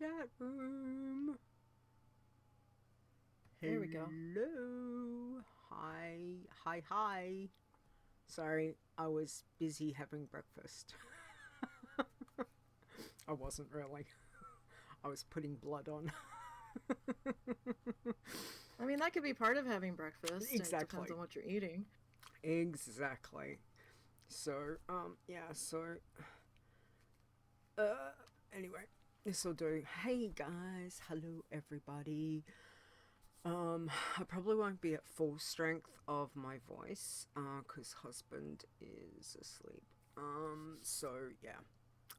chat room. There we go. Hello. Hi. Sorry, I was busy having breakfast. I wasn't really. I was putting blood on. I mean, that could be part of having breakfast. Exactly. It depends on what you're eating. Exactly. So, anyway, this'll do. Hey guys, hello everybody. I probably won't be at full strength of my voice, cause husband is asleep. So yeah,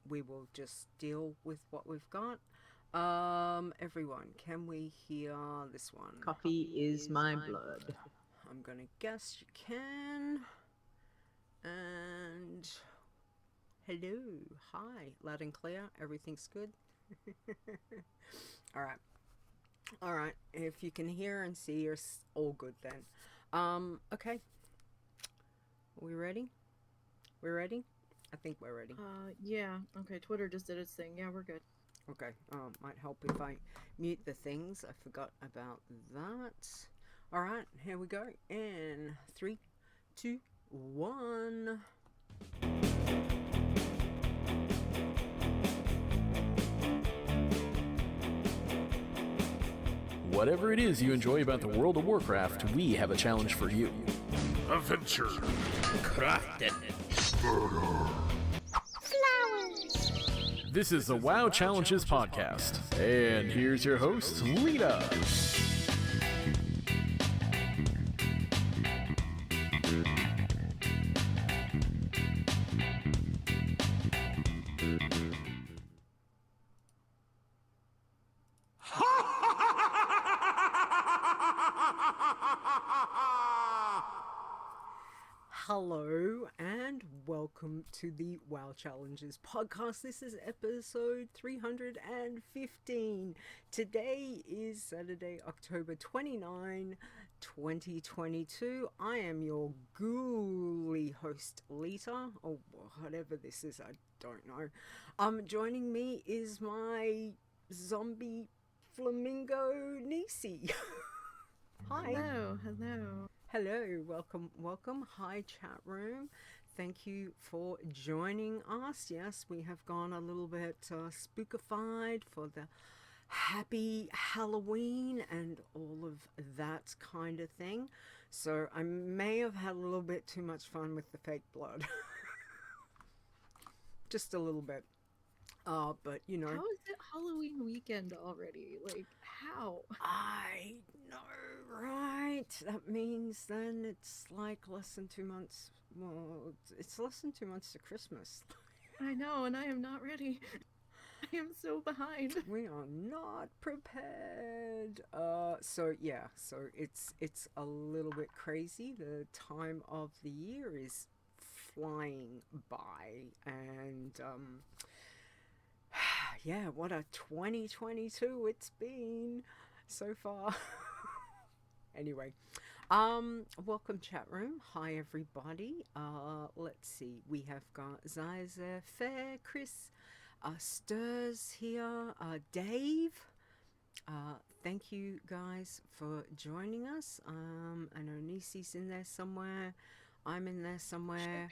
we will just deal with what we've got. Everyone, can we hear this one? Coffee is my blood. I'm gonna guess you can. And hello, hi, loud and clear. Everything's good. All right. If you can hear and see, you're all good then. Okay. Are we ready? We're ready. I think we're ready. Yeah. Okay. Twitter just did its thing. Yeah, we're good. Okay. Might help if I mute the things. I forgot about that. All right. Here we go. In 3, 2, 1. Whatever it is you enjoy about the World of Warcraft, we have a challenge for you. Adventure. Crafting. Flowers. This is the WoW Challenges podcast. And here's your host, Lita. Hello and welcome to the WoW Challenges podcast. This is episode 315. Today is Saturday, October 29, 2022. I am your ghouly host, Lita, or whatever this is, I don't know. Joining me is my zombie flamingo Nisey. Hi. Hello, welcome. Hi, chat room. Thank you for joining us. Yes, we have gone a little bit spookified for the happy Halloween and all of that kind of thing. So I may have had a little bit too much fun with the fake blood. Just a little bit. But you know. How is it Halloween weekend already? Like, how? I know, right? That means then it's like less than 2 months. Well, it's less than 2 months to Christmas. I know, and I am not ready. I am so behind. We are not prepared. So it's a little bit crazy. The time of the year is flying by, and yeah, what a 2022 it's been so far. Anyway, welcome chat room. Hi everybody. Let's see. We have got Ziza, Fair, Chris, Stirs here, Dave. Thank you guys for joining us. I know Nisey's in there somewhere. I'm in there somewhere.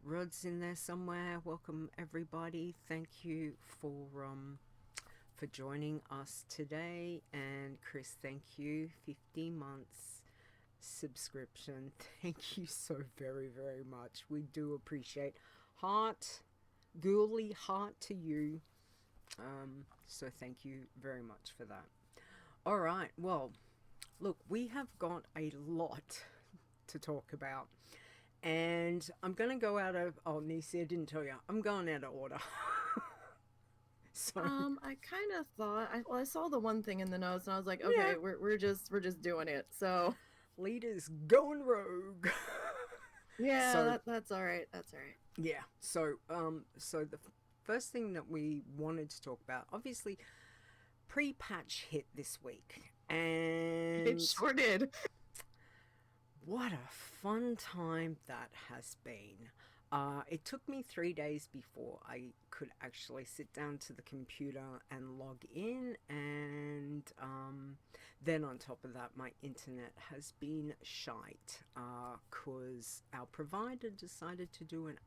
Rod's in there somewhere. Welcome everybody. Thank you for joining us today. And Chris, thank you. 15 months subscription. Thank you so very, very much. We do appreciate ghouly heart to you. So thank you very much for that. All right. Well, look, we have got a lot to talk about. And I'm going to go out of... Oh, Nisey, I didn't tell you. I'm going out of order. So... I kind of thought... I saw the one thing in the notes, and I was like, okay, yeah. we're just doing it, so... Leader's going rogue. Yeah, so, that's all right. That's all right. Yeah, so the first thing that we wanted to talk about, obviously, pre-patch hit this week. And... It sure did. What a fun time that has been. It took me 3 days before I could actually sit down to the computer and log in, and then on top of that, my internet has been shite because our provider decided to do an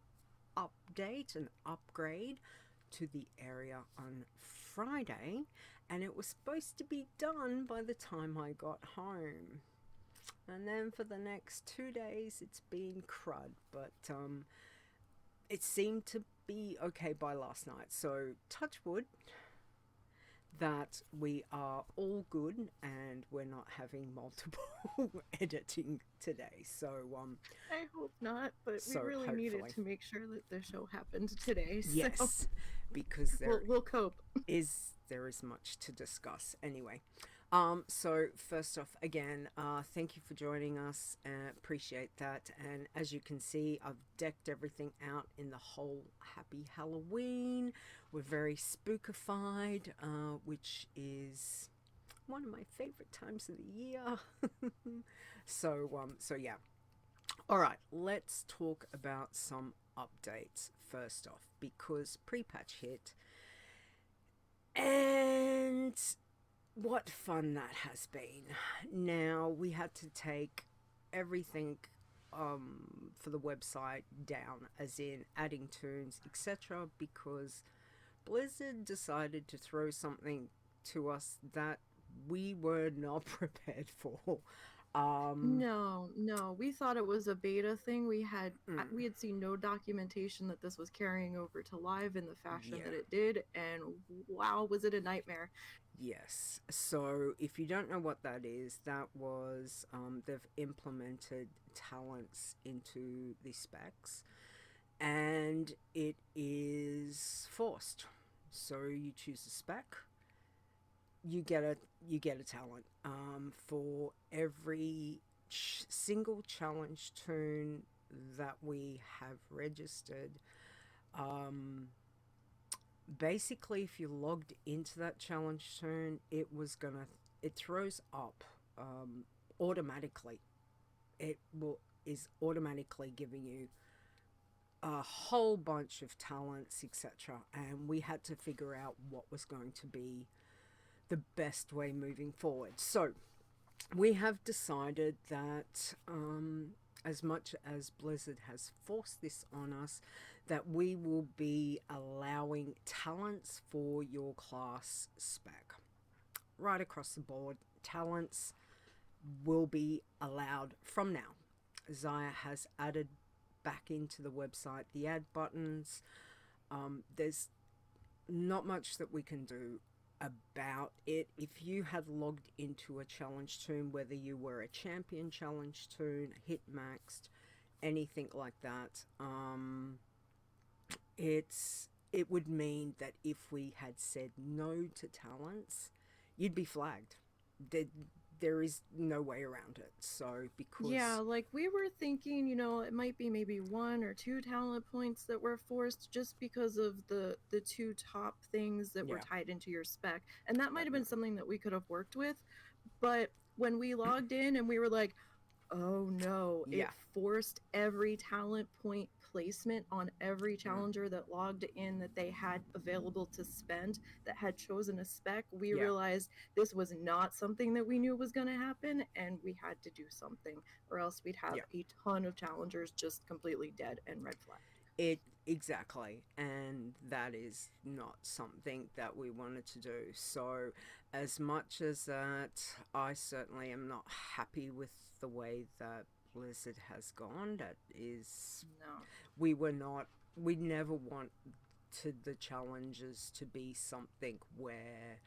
upgrade to the area on Friday, and it was supposed to be done by the time I got home. And then for the next 2 days, it's been crud, but it seemed to be okay by last night. So touch wood that we are all good and we're not having multiple editing today. So I hope not, but so we really hopefully. needed to make sure that the show happened today. So Yes, because we'll cope. there is much to discuss anyway. So first off, again, thank you for joining us. Appreciate that. And as you can see, I've decked everything out in the whole Happy Halloween. We're very spookified, which is one of my favorite times of the year. So yeah. All right, let's talk about some updates first off, because pre-patch hit, and what fun that has been. Now, we had to take everything for the website down, as in adding tunes, etc., because Blizzard decided to throw something to us that we were not prepared for. No, we thought it was a beta thing. We had seen no documentation that this was carrying over to live in the fashion that it did, and wow, was it a nightmare. Yes. So if you don't know what that is, that was they've implemented talents into the specs, and it is forced. So you choose a spec, you get a talent for every single challenge tune that we have registered. Basically, if you logged into that challenge tune, it throws up automatically. It is automatically giving you a whole bunch of talents, etc. And we had to figure out what was going to be the best way moving forward. So we have decided that as much as Blizzard has forced this on us, that we will be allowing talents for your class spec. Right across the board, talents will be allowed from now. Xayah has added back into the website the add buttons. There's not much that we can do about it. If you had logged into a challenge tune, whether you were a champion challenge tune, hit maxed, anything like that, it would mean that if we had said no to talents, you'd be flagged. There is no way around it. So because like we were thinking, it might be maybe 1 or 2 talent points that were forced just because of the 2 top things that were tied into your spec, and that might have been something that we could have worked with. But when we logged in and we were like, oh no, it forced every talent point placement on every challenger that logged in that they had available to spend that had chosen a spec. We realized this was not something that we knew was going to happen, and we had to do something, or else we'd have a ton of challengers just completely dead and red flag. Exactly, and that is not something that we wanted to do. So as much as that, I certainly am not happy with the way that Blizzard has gone. That is, we never want the challenges to be something where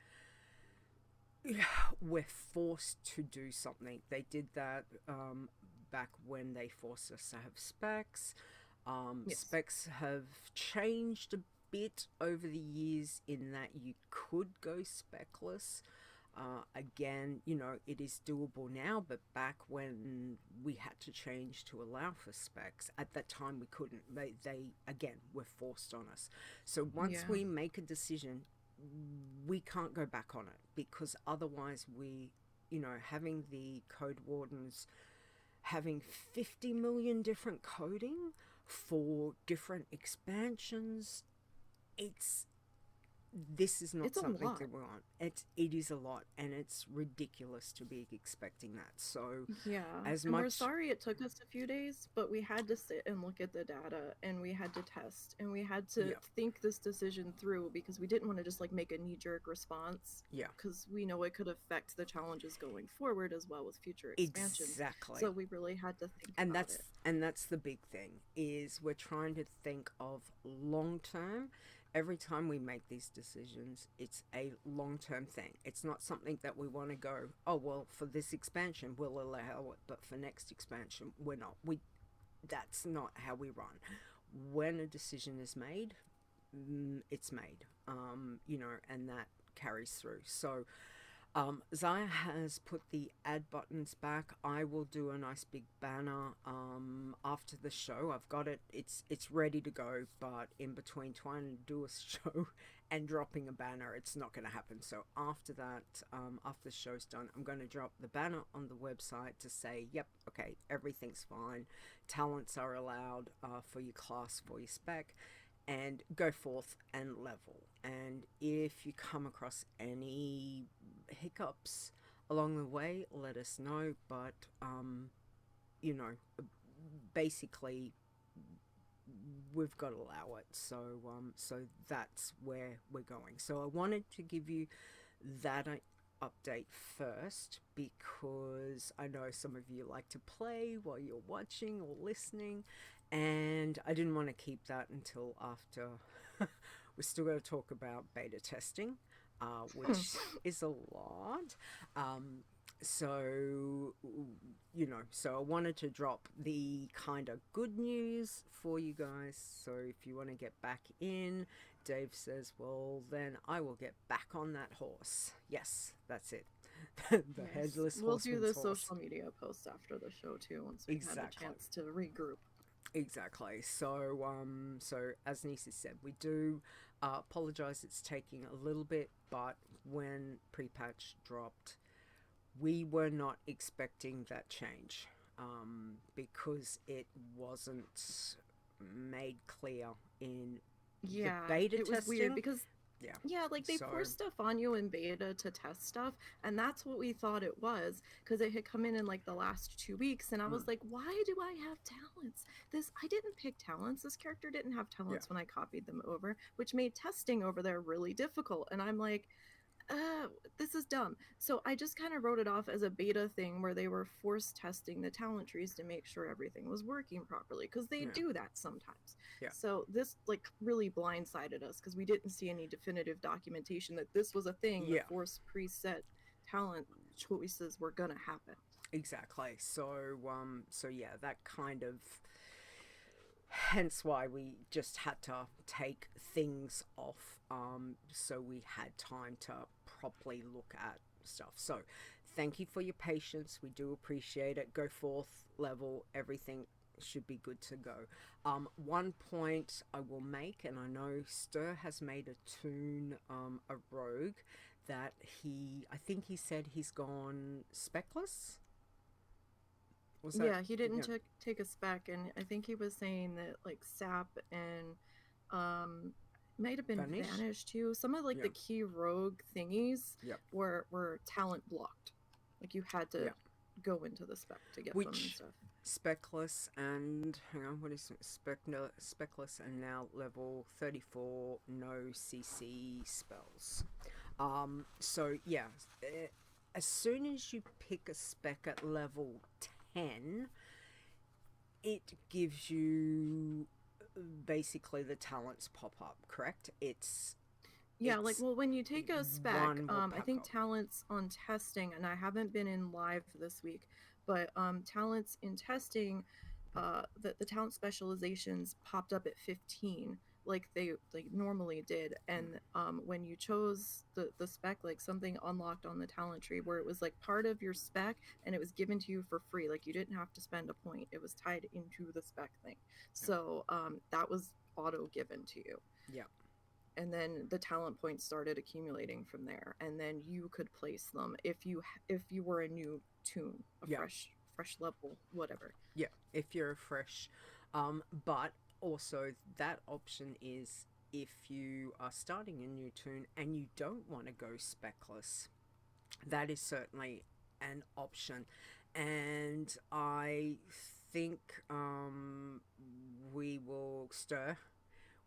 we're forced to do something. They did that back when they forced us to have specs. Specs have changed a bit over the years in that you could go specless. Again, it is doable now, but back when we had to change to allow for specs, at that time we couldn't. They again were forced on us. So once we make a decision, we can't go back on it, because otherwise we, having the code wardens having 50 million different coding for different expansions, this is not It's a something lot. that we want. It is a lot, and it's ridiculous to be expecting that. So Yeah, as and we're much sorry it took us a few days, but we had to sit and look at the data, and we had to test, and we had to Yeah. think this decision through because we didn't want to just like make a knee-jerk response. Yeah. Because we know it could affect the challenges going forward as well as future expansions. exactly, So we really had to think and about it. that's the big thing, is we're trying to think of long term. Every time we make these decisions, it's a long term thing. It's not something that we want to go, oh well, for this expansion we'll allow it, but for next expansion we're not. That's not how we run. When a decision is made, it's made. And that carries through. So Zaya has put the add buttons back. I will do a nice big banner after the show. I've got it. It's ready to go, but in between trying to do a show and dropping a banner, it's not going to happen. So after that, after the show's done, I'm going to drop the banner on the website to say, yep, okay, everything's fine. Talents are allowed for your class, for your spec, and go forth and level. And if you come across any hiccups along the way, let us know. But basically we've got to allow it. So that's where we're going. So I wanted to give you that update first, because I know some of you like to play while you're watching or listening, and I didn't want to keep that until after. We're still going to talk about beta testing, which is a lot. So I wanted to drop the kind of good news for you guys. So if you want to get back in, Dave says, well, then I will get back on that horse. Yes, that's it. The headless We'll do the horse. social media posts after the show too, once we've had a chance to regroup. Exactly. So as Nisey said, we do apologize. It's taking a little bit, but when pre-patch dropped, we were not expecting that change, because it wasn't made clear in the beta testing. It was weird because like they So- forced stuff on you in beta to test stuff, and that's what we thought it was, because it had come in like the last 2 weeks, and I was like, why do I have talents? I didn't pick talents. This character didn't have talents when I copied them over, which made testing over there really difficult. And I'm like, this is dumb. So I just kind of wrote it off as a beta thing where they were force testing the talent trees to make sure everything was working properly, because they do that sometimes. Yeah. So this like really blindsided us, because we didn't see any definitive documentation that this was a thing. Yeah. The force preset talent choices were gonna happen. Exactly. So that kind of, hence why we just had to take things off, so we had time to properly look at stuff. So thank you for your patience. We do appreciate it. Go forth, level, everything should be good to go. One point I will make, and I know Stir has made a toon, a rogue, that I think he said he's gone specless. He didn't take a spec, and I think he was saying that like sap and might have been vanish too. Some of like the key rogue thingies were talent blocked. Like you had to go into the spec to get them and stuff. Specless and hang on, what is it? Specless and now level 34, no CC spells. As soon as you pick a spec at level 10, it gives you basically the talents pop up, correct? When you take a spec, I think talents on testing, and I haven't been in live this week, but talents in testing, the talent specializations popped up at 15, like they normally did, and when you chose the spec, like something unlocked on the talent tree where it was like part of your spec and it was given to you for free, like you didn't have to spend a point, it was tied into the spec thing. So that was auto given to you. And then the talent points started accumulating from there, and then you could place them if you were a new toon, fresh level, whatever. If you're a fresh But also that option is if you are starting a new toon and you don't want to go specless, that is certainly an option. And I think we will stir.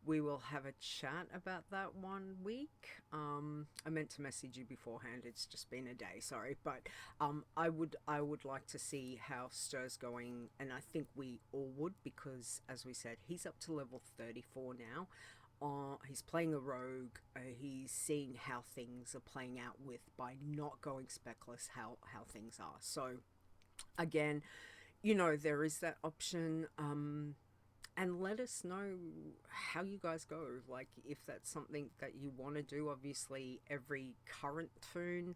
We will have a chat about that one week. I meant to message you beforehand. It's just been a day, sorry, but I would like to see how Stir's going, and I think we all would, because as we said, he's up to level 34 now. He's playing a rogue. He's seeing how things are playing out with, by not going specless, how things are. So again, there is that option. And let us know how you guys go. Like, if that's something that you want to do. Obviously, every current toon,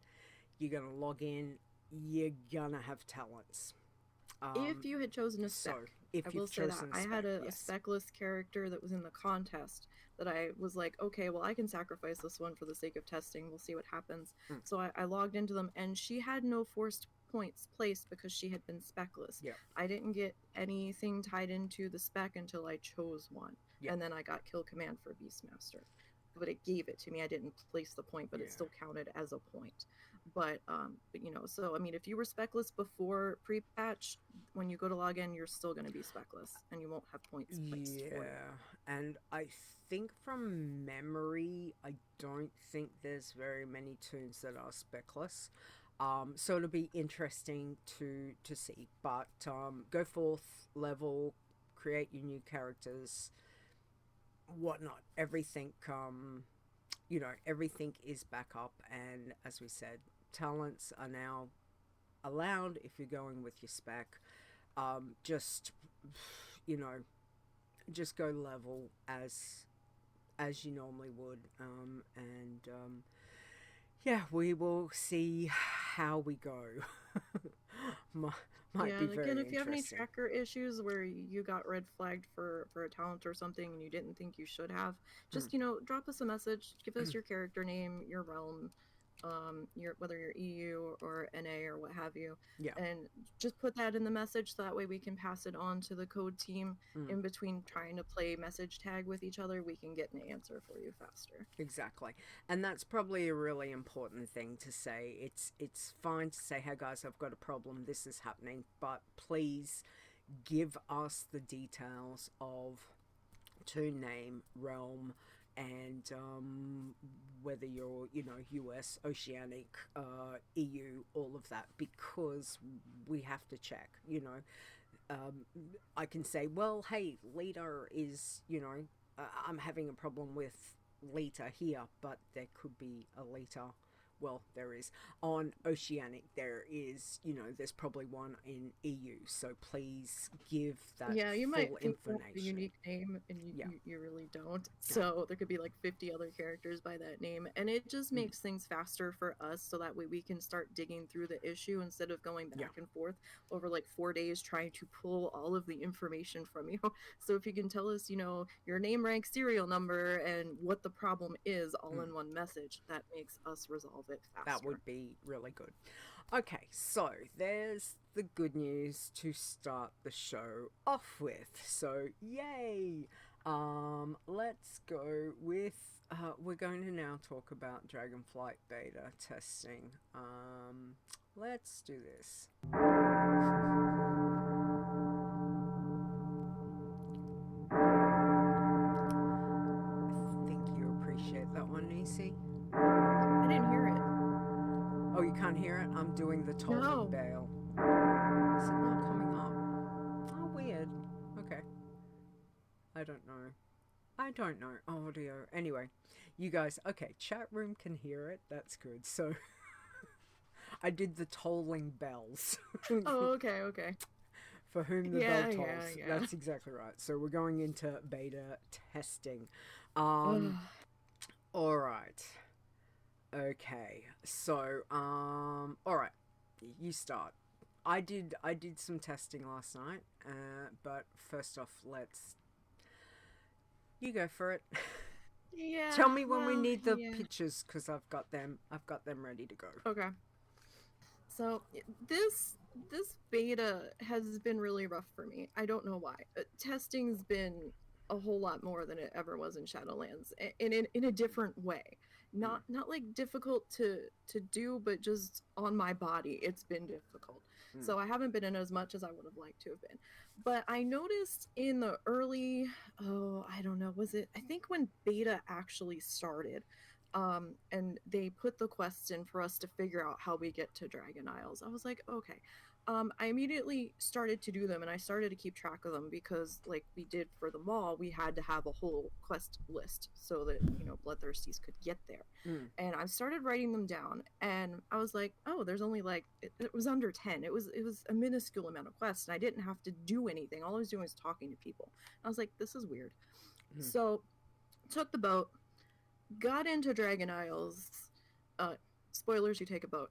you're going to log in, you're going to have talents. If you had chosen a spec, I will say that I had a specless character that was in the contest that I was like, okay, well, I can sacrifice this one for the sake of testing. We'll see what happens. So I logged into them, and she had no forced points placed because she had been specless. I didn't get anything tied into the spec until I chose one, and then I got kill command for Beastmaster. But it gave it to me. I didn't place the point, but it still counted as a point. But so I mean, if you were specless before pre-patch, when you go to log in, you're still going to be specless, and you won't have points placed for you. And I think from memory, I don't think there's very many toons that are specless. So it'll be interesting to see. But go forth, level, create your new characters, whatnot. Everything, everything is back up. And as we said, talents are now allowed if you're going with your spec. Just go level as you normally would. We will see how we go. Might be very again, if you have any interesting. tracker issues where you got red flagged for a talent or something and you didn't think you should have, just drop us a message, give us your character name, your realm, whether you're EU or NA or what have you, and just put that in the message, so that way we can pass it on to the code team. In between trying to play message tag with each other, we can get an answer for you faster. Exactly. And that's probably a really important thing to say. It's fine to say, hey guys, I've got a problem, this is happening, but please give us the details of toon name, realm, and whether you're US, Oceanic, EU, all of that, because we have to check. I can say, well, hey, leader is, I'm having a problem with Lita here, but there could be a Lita. Well, there is on Oceanic. There is, there's probably one in EU. So please give that you might full think information. a unique name, and you really don't. So there could be like 50 other characters by that name, and it just makes things faster for us. So that way we can start digging through the issue instead of going back and forth over like 4 days trying to pull all of the information from you. So if you can tell us, your name, rank, serial number, and what the problem is all in one message, that makes us resolve it faster. That would be really good. Okay, so there's the good news to start the show off with. So yay! Let's go with we're going to now talk about Dragonflight beta testing. Let's do this. I think you appreciate that one, Nisey. I didn't hear it. Oh, you can't hear it? I'm doing the tolling bell. Is it not coming up? Oh, weird. Okay. I don't know. Audio. Anyway, you guys, okay, chat room can hear it. That's good. So, I did the tolling bells. Oh, okay. For whom the bell tolls. That's exactly right. So, we're going into beta testing. Alright. Okay, so, alright, you start. I did some testing last night, but first off, you go for it. Yeah. Tell me when we need the pictures, because I've got them ready to go. Okay. So this beta has been really rough for me. I don't know why. Testing's been a whole lot more than it ever was in Shadowlands, and in a different way. Not like difficult to do, but just on my body, it's been difficult. So I haven't been in as much as I would have liked to have been. But I noticed in the early, I don't know, was it? I think when beta actually started, and they put the quests in for us to figure out how we get to Dragon Isles. I was like, okay. I immediately started to do them, and I started to keep track of them because, like we did for the mall, we had to have a whole quest list so that, bloodthirsties could get there. And I started writing them down, and I was like, oh, there's only like it was under 10. It was a minuscule amount of quests, and I didn't have to do anything. All I was doing was talking to people. I was like, this is weird. So took the boat, got into Dragon Isles. Spoilers, you take a boat.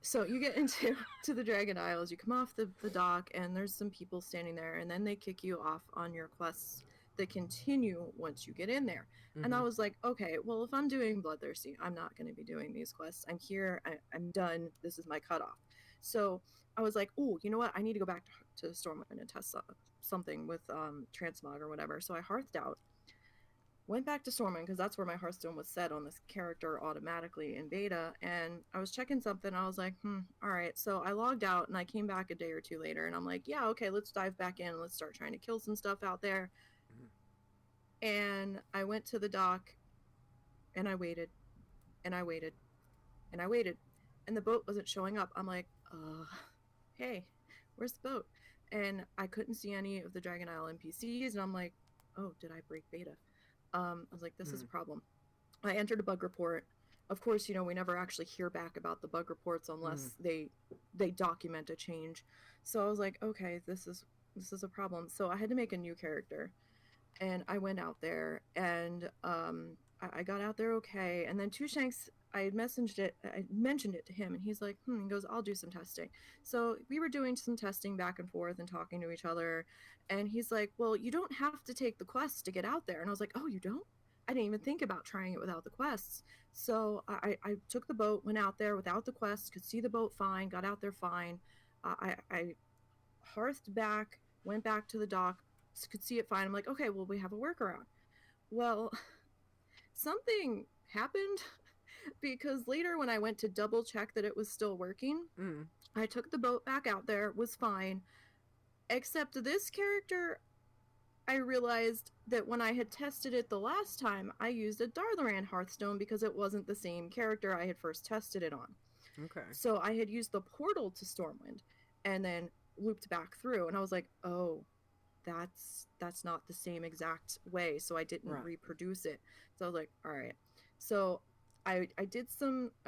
So you get into the Dragon Isles, you come off the dock, and there's some people standing there, and then they kick you off on your quests that continue once you get in there. And I was like, okay, well, if I'm doing Bloodthirsty, I'm not going to be doing these quests. I'm here, I'm done, this is my cutoff. So I was like, oh, you know what, I need to go back to Stormwind and test something with Transmog or whatever. So I hearthed out, went back to Stormwind because that's where my Hearthstone was set on this character automatically in beta, and I was checking something. I was like, all right. So I logged out and I came back a day or two later, and I'm like, yeah, okay, let's dive back in. Let's start trying to kill some stuff out there. And I went to the dock, and I waited, and I waited, and I waited, and the boat wasn't showing up. I'm like, hey, where's the boat? And I couldn't see any of the Dragon Isle NPCs, and I'm like, oh, did I break beta? I was like, this is a problem. I entered a bug report. Of course, we never actually hear back about the bug reports unless they document a change. So I was like, okay, this is a problem. So I had to make a new character, and I went out there, and I got out there okay. And then Two Shanks, I mentioned it to him, and he's like, he goes, I'll do some testing. So we were doing some testing back and forth and talking to each other, and he's like, well, you don't have to take the quests to get out there. And I was like, oh, you don't? I didn't even think about trying it without the quests. So I took the boat, went out there without the quests, could see the boat fine, got out there fine. I hearthed back, went back to the dock, could see it fine. I'm like, okay, well, we have a workaround. Well, something happened because later when I went to double check that it was still working, I took the boat back out there, was fine, except this character, I realized that when I had tested it the last time, I used a Darlaran Hearthstone because it wasn't the same character I had first tested it on. Okay. So I had used the portal to Stormwind and then looped back through, and I was like, oh, that's not the same exact way, so I didn't reproduce it. So I was like, all right. So I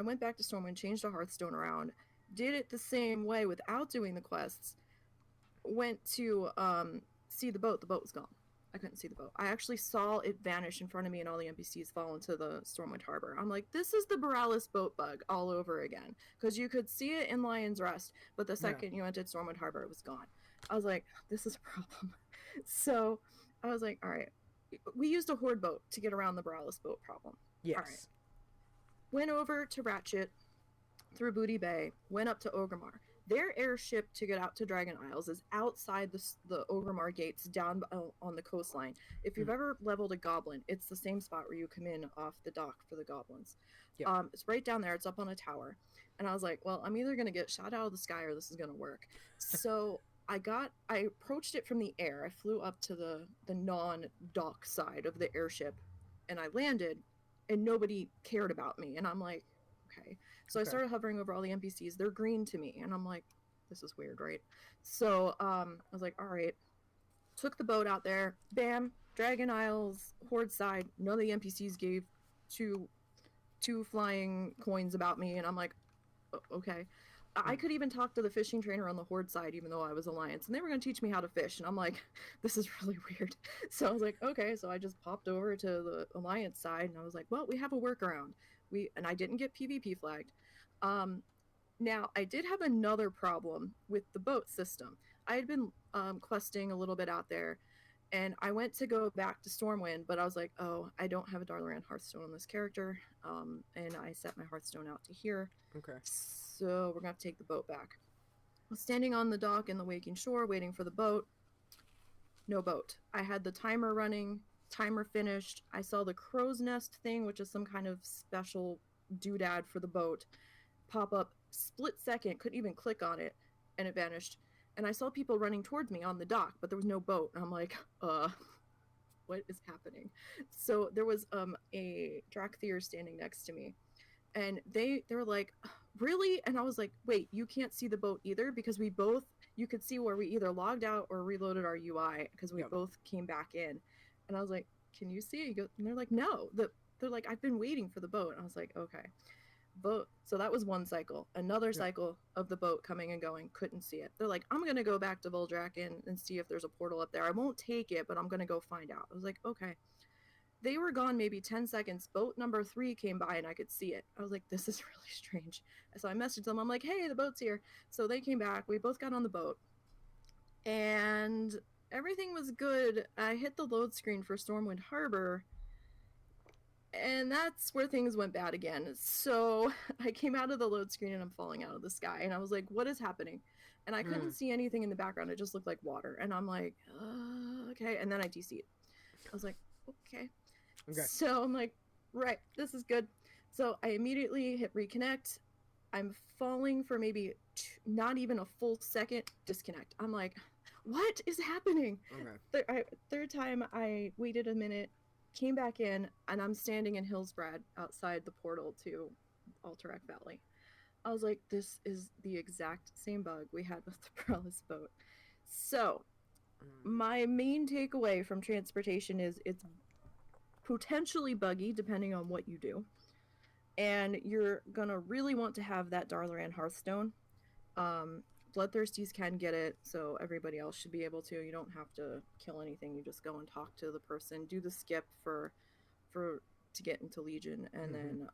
went back to Stormwind, changed the Hearthstone around, did it the same way without doing the quests, went to see the boat was gone. I couldn't see the boat. I actually saw it vanish in front of me and all the NPCs fall into the Stormwind Harbor. I'm like, this is the Borealis boat bug all over again, because you could see it in Lion's Rest, but the second you entered Stormwind Harbor, it was gone. I was like, this is a problem. So I was like, all right, we used a horde boat to get around the Borealis boat problem. Yes. All right. Went over to Ratchet through Booty Bay, went up to Orgrimmar. Their airship to get out to Dragon Isles is outside the Orgrimmar gates down on the coastline. If you've ever leveled a goblin, it's the same spot where you come in off the dock for the goblins. Yep. It's right down there. It's up on a tower. And I was like, well, I'm either going to get shot out of the sky or this is going to work. So I approached it from the air. I flew up to the non-dock side of the airship, and I landed, and nobody cared about me. And I'm like, okay. So I started hovering over all the NPCs. They're green to me, and I'm like, this is weird, right? So I was like, all right. Took the boat out there. Bam. Dragon Isles, Horde side. None of the NPCs gave two flying coins about me, and I'm like, okay. I could even talk to the fishing trainer on the Horde side, even though I was Alliance, and they were going to teach me how to fish, and I'm like, this is really weird. So I was like, okay, so I just popped over to the Alliance side, and I was like, well, we have a workaround. And I didn't get PvP flagged. Now, I did have another problem with the boat system. I had been questing a little bit out there, And I went to go back to Stormwind, but I was like, oh, I don't have a Darlaran Hearthstone on this character. And I set my Hearthstone out to here. Okay. So we're going to have to take the boat back. I was standing on the dock in the waking shore waiting for the boat. No boat. I had the timer running, timer finished. I saw the crow's nest thing, which is some kind of special doodad for the boat, pop up split second, couldn't even click on it, and it vanished. And I saw people running towards me on the dock, but there was no boat. And I'm like, what is happening? So there was a Drakthir standing next to me. And they were like, really? And I was like, wait, you can't see the boat either? Because you could see where we either logged out or reloaded our UI, because we both came back in. And I was like, can you see? And they're like, no. They're like, I've been waiting for the boat. And I was like, okay. Boat. So that was one cycle. Another cycle of the boat coming and going, couldn't see it. They're like, I'm gonna go back to Voldrack and see if there's a portal up there. I won't take it, but I'm gonna go find out. I was like, okay. They were gone maybe 10 seconds. Boat number 3 came by and I could see it. I was like, this is really strange. So I messaged them. I'm like, hey, the boat's here. So they came back. We both got on the boat. And everything was good. I hit the load screen for Stormwind Harbor. And that's where things went bad again. So I came out of the load screen and I'm falling out of the sky. And I was like, what is happening? And I couldn't see anything in the background. It just looked like water. And I'm like, okay. And then I DC'd. I was like, okay. So I'm like, right, this is good. So I immediately hit reconnect. I'm falling for maybe not even a full second, disconnect. I'm like, what is happening? Third time I waited a minute, came back in, and I'm standing in Hillsbrad outside the portal to Alterac Valley. I was like, this is the exact same bug we had with the Prowess boat. So my main takeaway from transportation is it's potentially buggy depending on what you do, and you're gonna really want to have that Darlaran Hearthstone. Bloodthirsties can get it, so everybody else should be able to. You don't have to kill anything. You just go and talk to the person, do the skip for to get into Legion, and then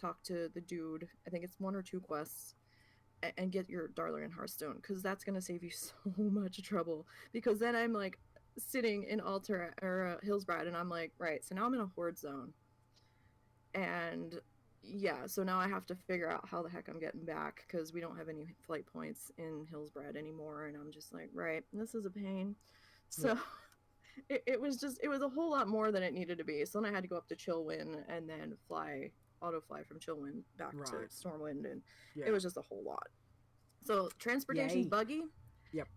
talk to the dude. I think it's 1 or 2 quests, and get your Darlaran Hearthstone, because that's gonna save you so much trouble. Because then I'm like sitting in Hillsbrad, and I'm like, right, so now I'm in a horde zone, and yeah, so now I have to figure out how the heck I'm getting back, because we don't have any flight points in Hillsbrad anymore, and I'm just like, right, this is a pain. So it was a whole lot more than it needed to be. So then I had to go up to Chillwind and then auto fly from Chillwind back to Stormwind, and it was just a whole lot. So transportation's buggy.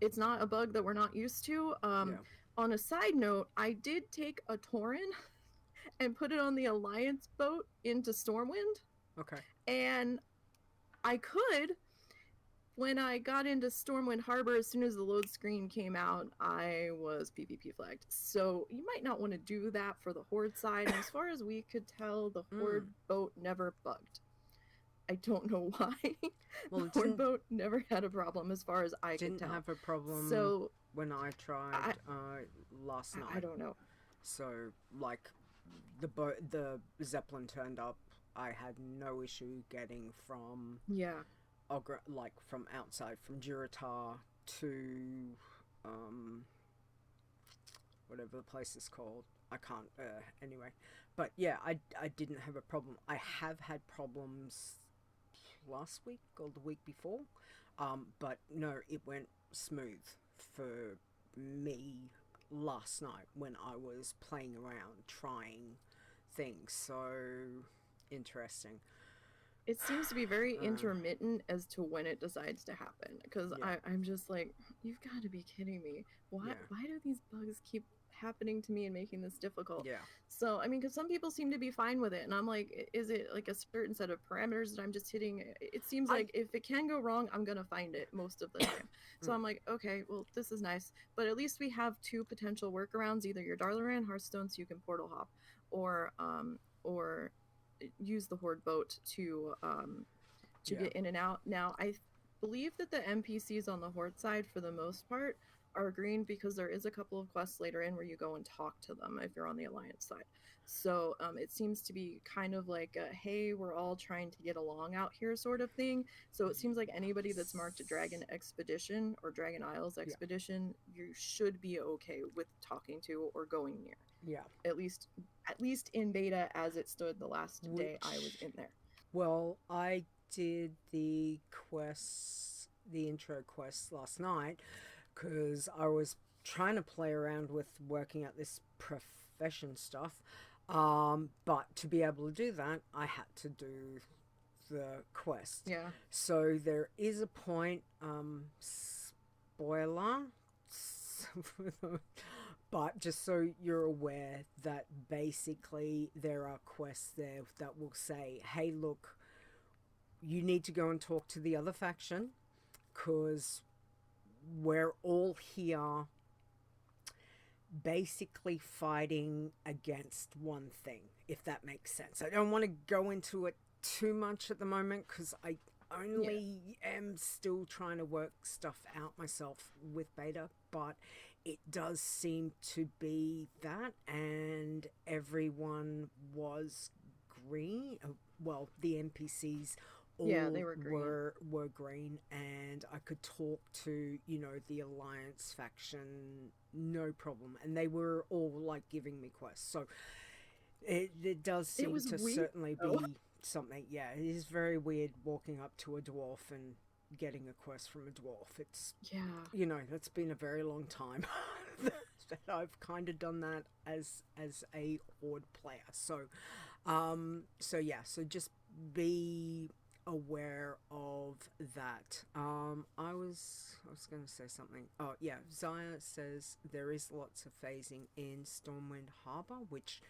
It's not a bug that we're not used to. On a side note, I did take a Tauren and put it on the Alliance boat into Stormwind. Okay. And I could, when I got into Stormwind Harbor, as soon as the load screen came out, I was PvP flagged. So you might not want to do that for the Horde side. And as far as we could tell, the Horde boat never bugged. I don't know why. Well, the Horde boat never had a problem as far as I could tell. Didn't have a problem when I tried last night. I don't know. So, like, the Zeppelin turned up. I had no issue getting from from outside, from Durotar to whatever the place is called. I can't anyway. But yeah, I didn't have a problem. I have had problems last week or the week before, but no, it went smooth for me last night when I was playing around trying things. So interesting. It seems to be very intermittent as to when it decides to happen, because I'm just like, you've got to be kidding me. Why do these bugs keep happening to me and making this difficult? So I mean, because some people seem to be fine with it, and I'm like, is it like a certain set of parameters that I'm just hitting? It seems like if it can go wrong, I'm gonna find it most of the time. So I'm like, okay, well, this is nice, but at least we have 2 potential workarounds: either your Darlaran Hearthstone, so you can portal hop, or use the Horde boat to get in and out. Now I believe that the NPCs on the Horde side, for the most part, are green because there is a couple of quests later in where you go and talk to them if you're on the Alliance side. So it seems to be kind of like a, hey, we're all trying to get along out here sort of thing. So it seems like anybody that's marked a Dragon Expedition or Dragon Isles Expedition, you should be okay with talking to or going near. Yeah. At least in beta as it stood the last day I was in there. Well, I did the quests, the intro quests last night, because I was trying to play around with working out this profession stuff. But to be able to do that, I had to do the quest. Yeah. So there is a point, spoiler, but just so you're aware that basically there are quests there that will say, hey, look, you need to go and talk to the other faction because we're all here basically fighting against one thing, if that makes sense. I don't want to go into it too much at the moment because I only am still trying to work stuff out myself with beta, but it does seem to be that, and everyone was green. Well, the NPCs all they were green. were green, and I could talk to, you know, the Alliance faction no problem, and they were all like giving me quests. So it does seem to weird, certainly be something. Yeah, it is very weird walking up to a dwarf and getting a quest from a dwarf. It's, you know, that's been a very long time that I've kind of done that as a horde player. So so just be aware of that. I was going to say something. Oh yeah, Zaya says there is lots of phasing in Stormwind Harbor, which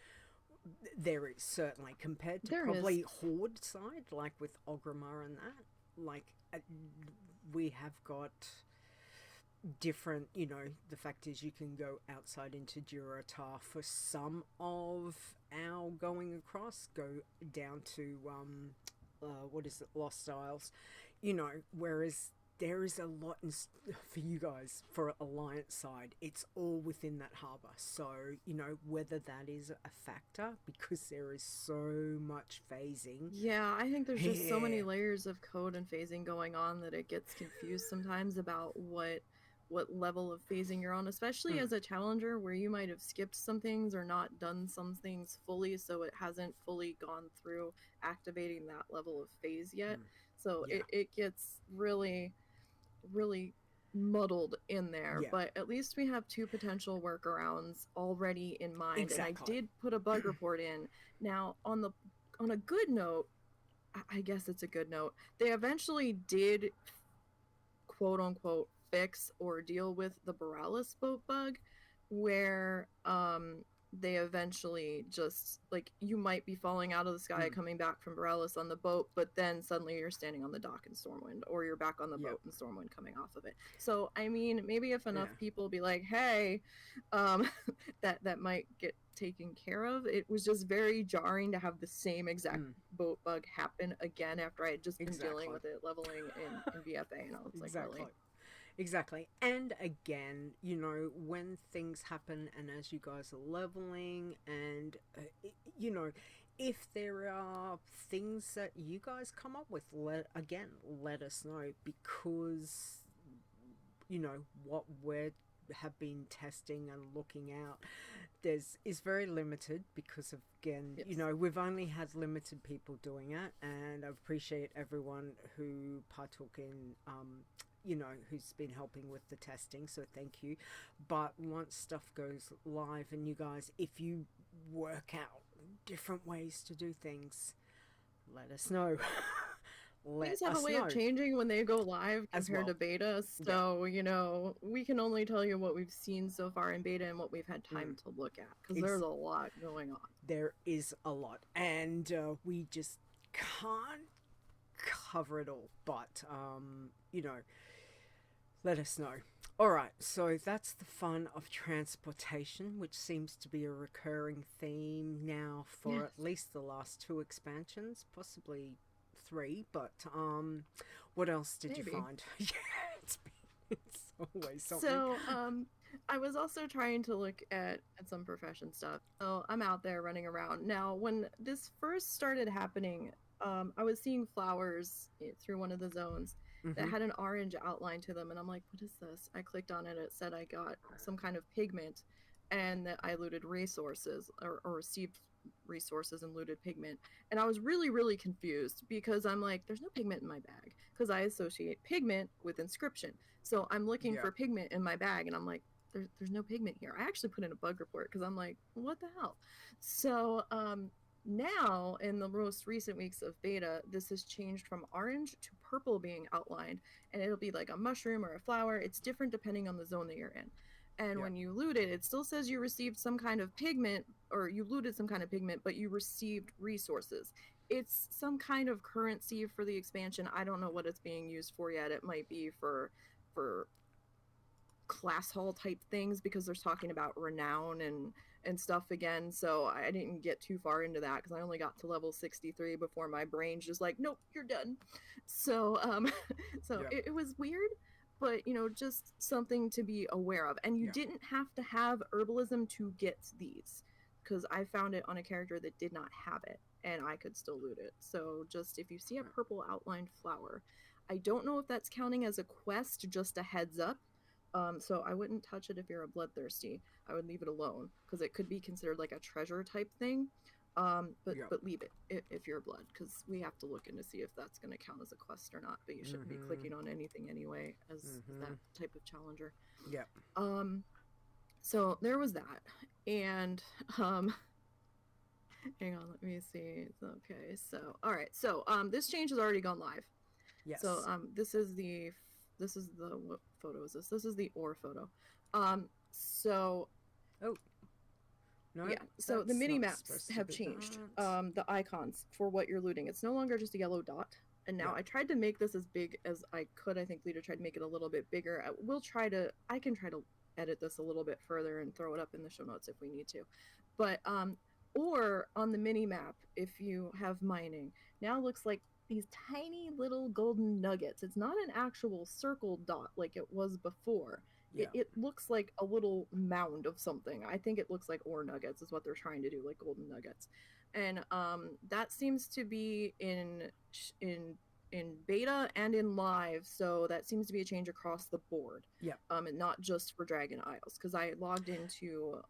there is certainly compared to probably Horde side, like with Ogrimmar and that. Like we have got different, you know, the fact is you can go outside into Durotar for some of our going across, go down to what is it, Lost Isles, you know, whereas there is a lot for you guys for Alliance side. It's all within that harbour. So, you know, whether that is a factor because there is so much phasing. Yeah, I think there's just so many layers of code and phasing going on that it gets confused sometimes about what level of phasing you're on, especially as a challenger where you might have skipped some things or not done some things fully, so it hasn't fully gone through activating that level of phase yet. So it gets really muddled in there, but at least we have two potential workarounds already in mind. And I did put a bug report in. Now on a good note, I guess it's a good note, they eventually did quote unquote fix or deal with the Borealis boat bug, where they eventually just, like, you might be falling out of the sky coming back from Borealis on the boat, but then suddenly you're standing on the dock in Stormwind, or you're back on the boat in Stormwind coming off of it. So I mean, maybe if enough people be like, hey, that might get taken care of. It was just very jarring to have the same exact boat bug happen again after I had just been dealing with it leveling in BFA, and I was like, really? Exactly. And again, you know, when things happen and as you guys are leveling and, you know, if there are things that you guys come up with, let us know, because, you know, what we have been testing and looking out is very limited because of, again, you know, we've only had limited people doing it, and I appreciate everyone who partook in you know, who's been helping with the testing, so thank you. But once stuff goes live and you guys, if you work out different ways to do things, let us know. Things have a way of changing when they go live compared to beta, so you know, we can only tell you what we've seen so far in beta and what we've had time to look at, because there's a lot going on. There is a lot, and we just can't cover it all, but you know, let us know. Alright, so that's the fun of transportation, which seems to be a recurring theme now for at least the last 2 expansions, possibly 3, but what else did you find? Always something. So, I was also trying to look at some profession stuff. So I'm out there running around. Now, when this first started happening, I was seeing flowers through one of the zones that had an orange outline to them, and I'm like, what is this? I clicked on it. It said I got some kind of pigment, and that I looted resources or received resources and looted pigment. And I was really, really confused because I'm like, there's no pigment in my bag because I associate pigment with inscription. So I'm looking for pigment in my bag, and I'm like, there's no pigment here. I actually put in a bug report because I'm like, what the hell? So now in the most recent weeks of beta, this has changed from orange to purple being outlined, and it'll be like a mushroom or a flower. It's different depending on the zone that you're in. And when you loot it, it still says you received some kind of pigment, or you looted some kind of pigment, but you received resources. It's some kind of currency for the expansion. I don't know what it's being used for yet. It might be for class hall type things because they're talking about renown and stuff again. So I didn't get too far into that because I only got to level 63 before my brain's just like, nope, you're done. So it was weird, but just something to be aware of. And you didn't have to have herbalism to get these, because I found it on a character that did not have it, and I could still loot it. So just if you see a purple outlined flower, I don't know if that's counting as a quest, just a heads up. So I wouldn't touch it if you're a Blood Thirsty. I would leave it alone, because it could be considered like a treasure type thing. But leave it if you're a Blood, because we have to look in to see if that's going to count as a quest or not. But you shouldn't be clicking on anything anyway as that type of challenger. Yeah. So there was that, and hang on, let me see. Okay, so all right, so this change has already gone live. Yes. So this is the what photo is this? This is the ore photo. So no, yeah, so the mini maps have changed. The icons for what you're looting. It's no longer just a yellow dot. And now I tried to make this as big as I could. I think Lita tried to make it a little bit bigger. I can try to edit this a little bit further and throw it up in the show notes if we need to. But or on the mini map, if you have mining, now looks like these tiny little golden nuggets. It's not an actual circle dot like it was before. It looks like a little mound of something. I think it looks like ore nuggets is what they're trying to do, like golden nuggets. And that seems to be in beta and in live, so that seems to be a change across the board. And not just for Dragon Isles, because I logged into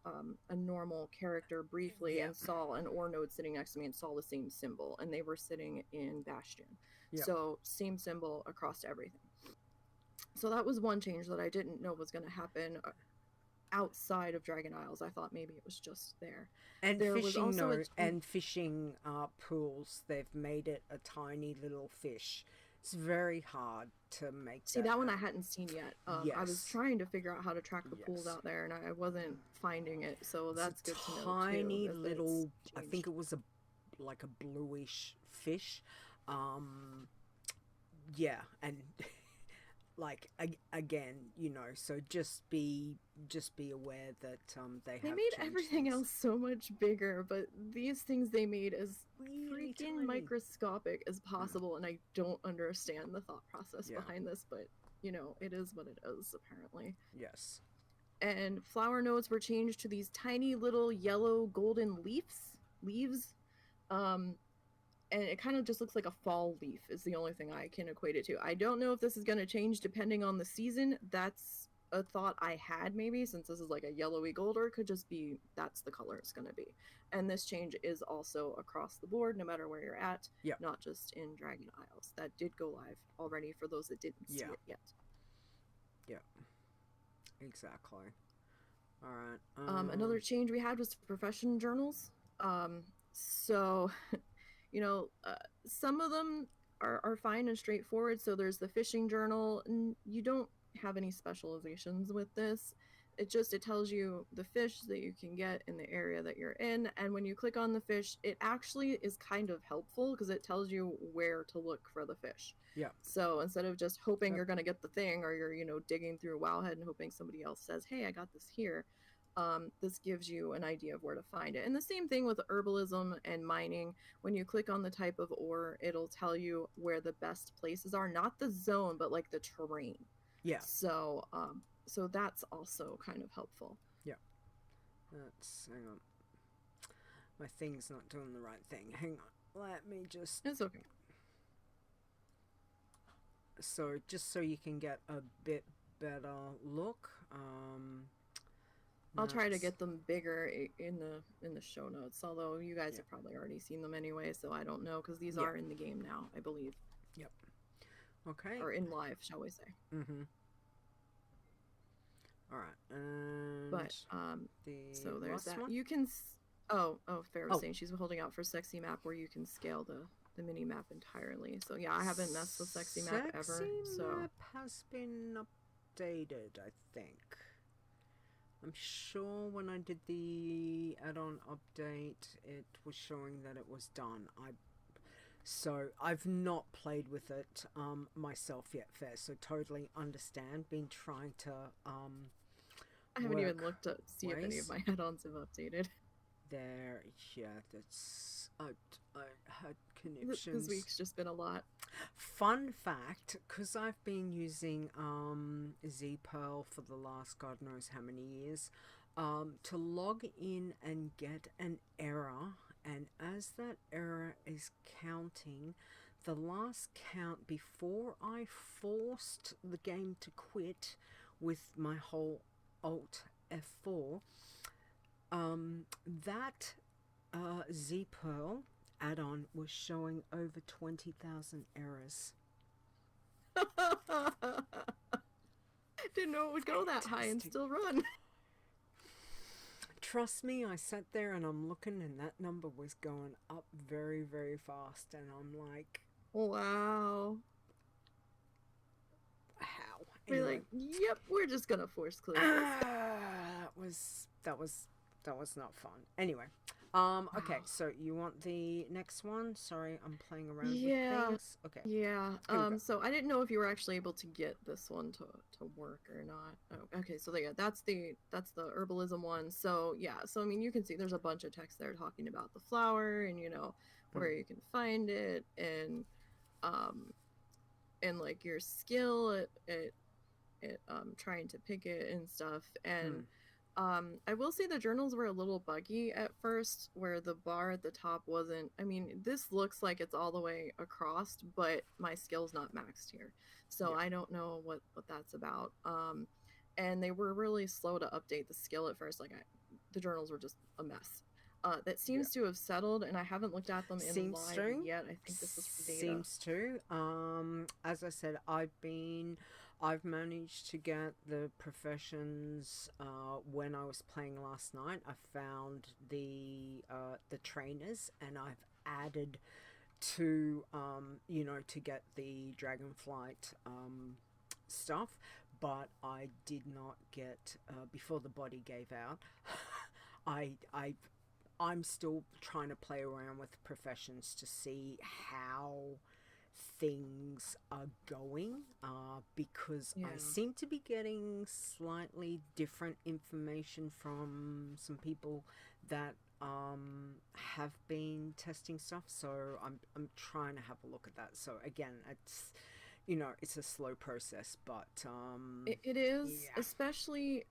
a normal character briefly and saw an ore node sitting next to me and saw the same symbol, and they were sitting in Bastion. So same symbol across everything. So that was one change that I didn't know was going to happen outside of Dragon Isles. I thought maybe it was just there. And there fishing was also fishing pools, they've made it a tiny little fish. It's very hard to make. See, that one I hadn't seen yet. I was trying to figure out how to track the pools out there, and I wasn't finding it. So that's good to know too. Tiny little, I think it was like a bluish fish. And like again, so just be aware that they made everything else so much bigger, but these things they made as really freaking tiny, microscopic as possible, and I don't understand the thought process behind this, but it is what it is apparently. Yes. And flower nodes were changed to these tiny little yellow golden leaves. And it kind of just looks like a fall leaf is the only thing I can equate it to. I don't know if this is going to change depending on the season. That's a thought I had maybe, since this is like a yellowy gold, or it could just be that's the color it's going to be. And this change is also across the board, no matter where you're at, not just in Dragon Isles. That did go live already for those that didn't see it yet. Yeah, exactly. All right. Another change we had was profession journals. So... some of them are fine and straightforward. So there's the fishing journal, and you don't have any specializations with this. It tells you the fish that you can get in the area that you're in, and when you click on the fish, it actually is kind of helpful because it tells you where to look for the fish. So instead of just hoping you're going to get the thing, or you're digging through WoWHead and hoping somebody else says, hey, I got this here, this gives you an idea of where to find it. And the same thing with herbalism and mining. When you click on the type of ore, it'll tell you where the best places are, not the zone, but like the terrain. Yeah. So that's also kind of helpful. Yeah. Hang on. My thing's not doing the right thing. Hang on. Let me just... It's okay. So, just so you can get a bit better look, I'll try to get them bigger in the show notes, although you guys have probably already seen them anyway, so I don't know, because these are in the game now, I believe. Yep. Okay. Or in live, shall we say. Mm-hmm. Alright, and... But, so there's that. One? You can... Fair was saying she's holding out for Sexy Map, where you can scale the mini map entirely. So yeah, I haven't messed with Sexy Map ever. Sexy Map has been updated, I think. I'm sure when I did the add-on update, it was showing that it was done. So I've not played with it myself yet, fair. So totally understand. Been trying to I haven't even looked to see if any of my add-ons have updated. That's I had connections. This week's just been a lot. Fun fact, because I've been using Z-Pearl for the last God knows how many years, to log in and get an error, and as that error is counting, the last count before I forced the game to quit with my whole Alt F4, that Z-Pearl add-on was showing over 20,000 errors. Didn't know it would go that high and still run. Trust me, I sat there and I'm looking, and that number was going up very, very fast, and I'm like, wow. How? We're like, yep, we're just gonna force close. That was not fun. Anyway, okay, so you want the next one? Sorry, I'm playing around with things. Okay. Yeah. So I didn't know if you were actually able to get this one to work or not. Oh, okay, so yeah, that's the herbalism one. So yeah, so I mean, you can see there's a bunch of text there talking about the flower and where you can find it and like your skill at trying to pick it and stuff. And I will say the journals were a little buggy at first, where the bar at the top wasn't... I mean, this looks like it's all the way across, but my skill's not maxed here. So I don't know what that's about. And they were really slow to update the skill at first. Like, the journals were just a mess. That seems to have settled, and I haven't looked at them in live yet. I think this is for data. Seems to. As I said, I've managed to get the professions when I was playing last night. I found the trainers, and I've added to to get the Dragonflight stuff, but I did not get before the body gave out. I'm still trying to play around with professions to see how things are going, because I seem to be getting slightly different information from some people that have been testing stuff, so I'm trying to have a look at that. So again, it's it's a slow process, but it is, especially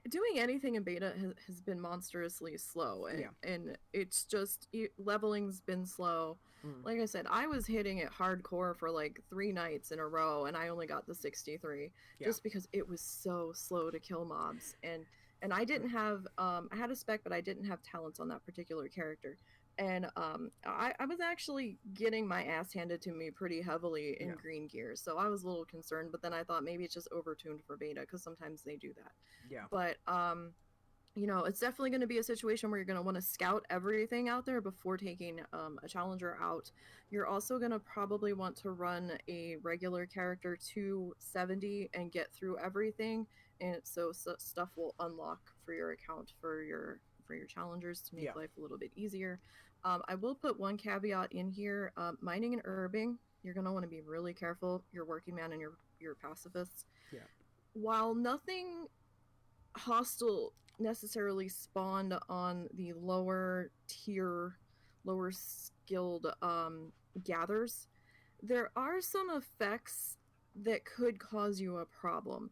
doing anything in beta has been monstrously slow, and it's just leveling's been slow. Like I said, I was hitting it hardcore for like 3 nights in a row, and I only got the 63 just because it was so slow to kill mobs. And I didn't have I had a spec, but I didn't have talents on that particular character. And I was actually getting my ass handed to me pretty heavily in green gear, so I was a little concerned, but then I thought maybe it's just overtuned for beta, because sometimes they do that. But it's definitely going to be a situation where you're going to want to scout everything out there before taking a challenger out. You're also going to probably want to run a regular character to 70 and get through everything, and so stuff will unlock for your account for your challengers to make life a little bit easier. I will put one caveat in here. Mining and herbing, you're going to want to be really careful. Your working man and your pacifists. While nothing hostile necessarily spawned on the lower tier, lower skilled gathers, there are some effects that could cause you a problem.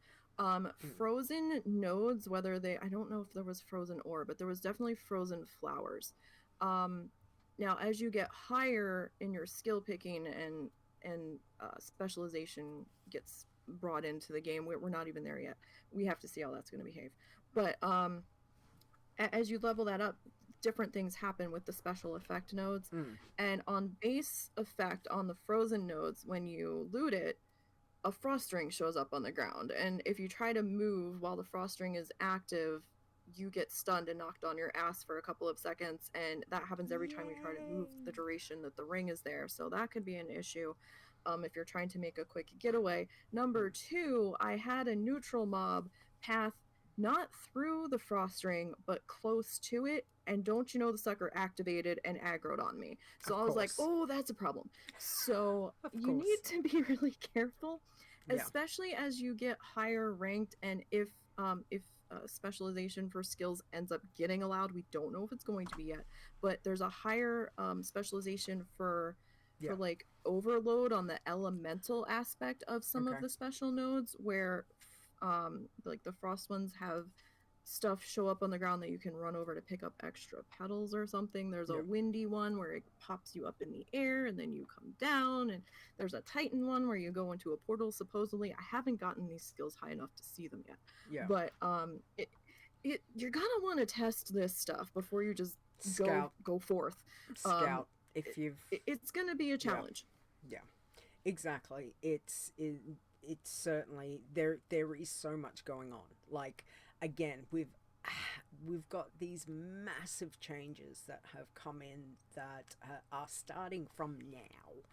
Frozen nodes, whether they, I don't know if there was frozen ore, but there was definitely frozen flowers. Now, as you get higher in your skill picking and specialization gets brought into the game, we're not even there yet. We have to see how that's going to behave. But as you level that up, different things happen with the special effect nodes. And on base effect on the frozen nodes, when you loot it, a frost ring shows up on the ground, and if you try to move while the frost ring is active, you get stunned and knocked on your ass for a couple of seconds, and that happens every time you try to move the duration that the ring is there, so that could be an issue if you're trying to make a quick getaway. Number two, I had a neutral mob path not through the frost ring but close to it, and don't you know, the sucker activated and aggroed on me. So I was like, oh, that's a problem. So you need to be really careful, especially as you get higher ranked, and if specialization for skills ends up getting allowed, we don't know if it's going to be yet, but there's a higher specialization for like overload on the elemental aspect of some of the special nodes, where like the frost ones have stuff show up on the ground that you can run over to pick up extra petals or something. There's a windy one where it pops you up in the air and then you come down, and there's a titan one where you go into a portal supposedly. I haven't gotten these skills high enough to see them yet, but you're gonna want to test this stuff before you just go forth. Scout, if you've it's gonna be a challenge. Exactly. It's certainly there is so much going on. Like, again, we've got these massive changes that have come in that are starting from now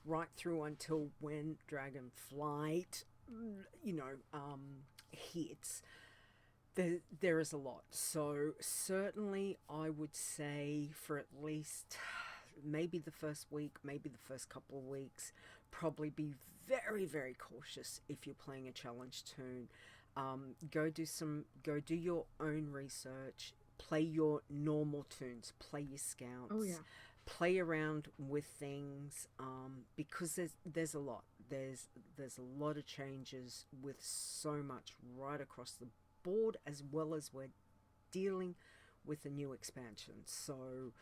right through until when Dragonflight hits. There is a lot. So certainly I would say for at least maybe the first week, maybe the first couple of weeks, probably be very, very cautious if you're playing a challenge toon. Go do your own research, play your normal toons, play your scouts, play around with things, because there's a lot. There's a lot of changes with so much right across the board, as well as we're dealing with a new expansion. So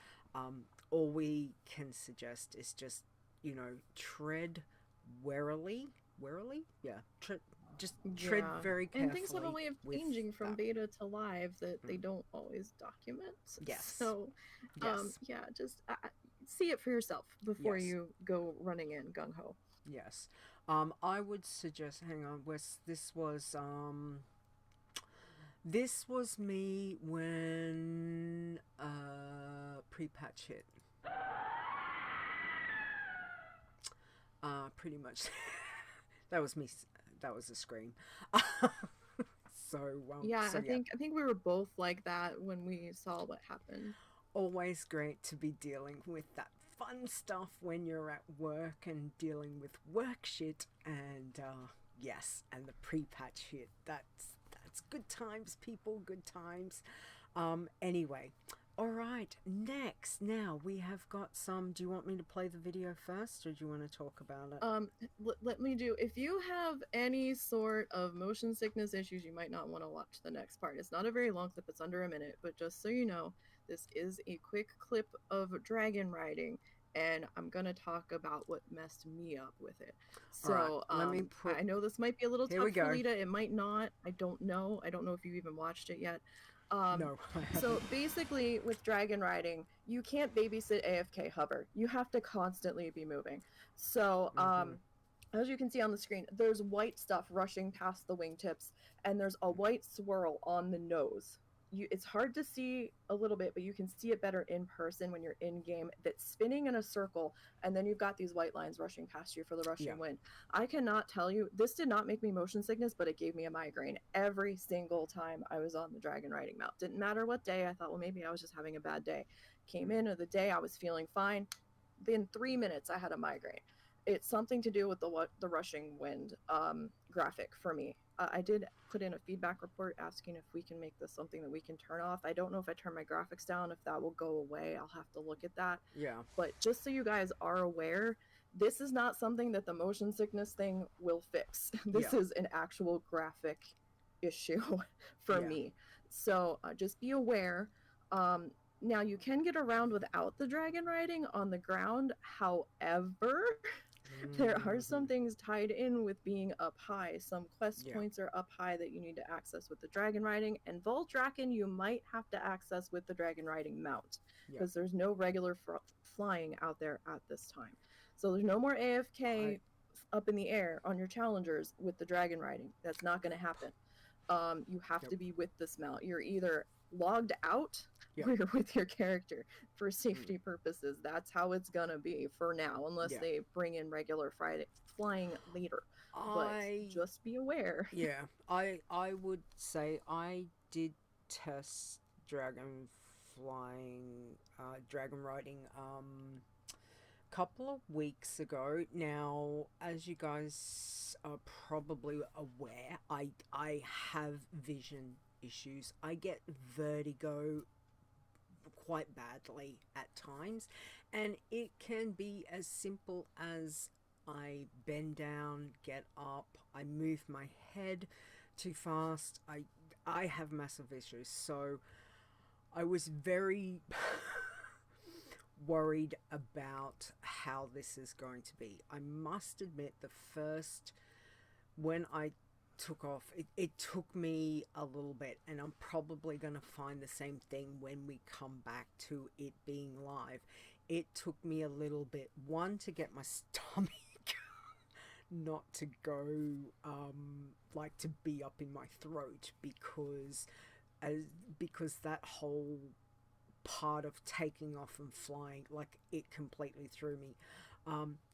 all we can suggest is just, tread warily. Tread very carefully. And things have a way of changing from beta to live that they don't always document. So just see it for yourself before you go running in gung-ho. I would suggest, hang on, this was me when pre-patch hit. Pretty much. That was me. That was a scream. I think we were both like that when we saw what happened. Always great to be dealing with that fun stuff when you're at work and dealing with work shit, and and the pre-patch hit. That's good times, people. Good times. Anyway. All right, next, now we have got some, do you want me to play the video first, or do you want to talk about it? Let me do, if you have any sort of motion sickness issues, you might not want to watch the next part. It's not a very long clip, it's under a minute, but just so you know, this is a quick clip of dragon riding, and I'm going to talk about what messed me up with it. So, let me I know this might be a little tough for Lita, it might not, I don't know if you've even watched it yet. No. So basically with dragon riding, you can't babysit AFK hover. You have to constantly be moving. So as you can see on the screen, there's white stuff rushing past the wingtips, and there's a white swirl on the nose. It's hard to see a little bit, but you can see it better in person when you're in game, that's spinning in a circle, and then you've got these white lines rushing past you for the rushing wind. I cannot tell you, this did not make me motion sickness, but it gave me a migraine every single time I was on the dragon riding mount. Didn't matter what day. I thought, well, maybe I was just having a bad day. Came in of the day, I was feeling fine. Within 3 minutes, I had a migraine. It's something to do with the rushing wind graphic for me. I did put in a feedback report asking if we can make this something that we can turn off. I don't know if I turn my graphics down, if that will go away. I'll have to look at that. Yeah. But just so you guys are aware, This is not something that the motion sickness thing will fix. This is an actual graphic issue for me. So just be aware. Now you can get around without the dragon riding on the ground. However, there are some things tied in with being up high. Some quest points are up high that you need to access with the dragon riding, and Voldraken you might have to access with the dragon riding mount, because there's no regular flying out there at this time. So there's no more AFK up in the air on your challengers with the dragon riding. That's not going to happen. You have to be with this mount. You're either logged out or you're with your character for safety purposes. That's how it's gonna be for now, unless they bring in regular flying later. But just be aware. I would say I did test dragon riding couple of weeks ago. Now, as you guys are probably aware, I have vision issues. I get vertigo quite badly at times, and it can be as simple as I bend down, get up, I move my head too fast. I have massive issues, so I was very worried about how this is going to be. I must admit, when I took off, it took me a little bit, and I'm probably going to find the same thing when we come back to it being live. It took me a little bit, one, to get my stomach not to go like to be up in my throat, because that whole part of taking off and flying, like, it completely threw me.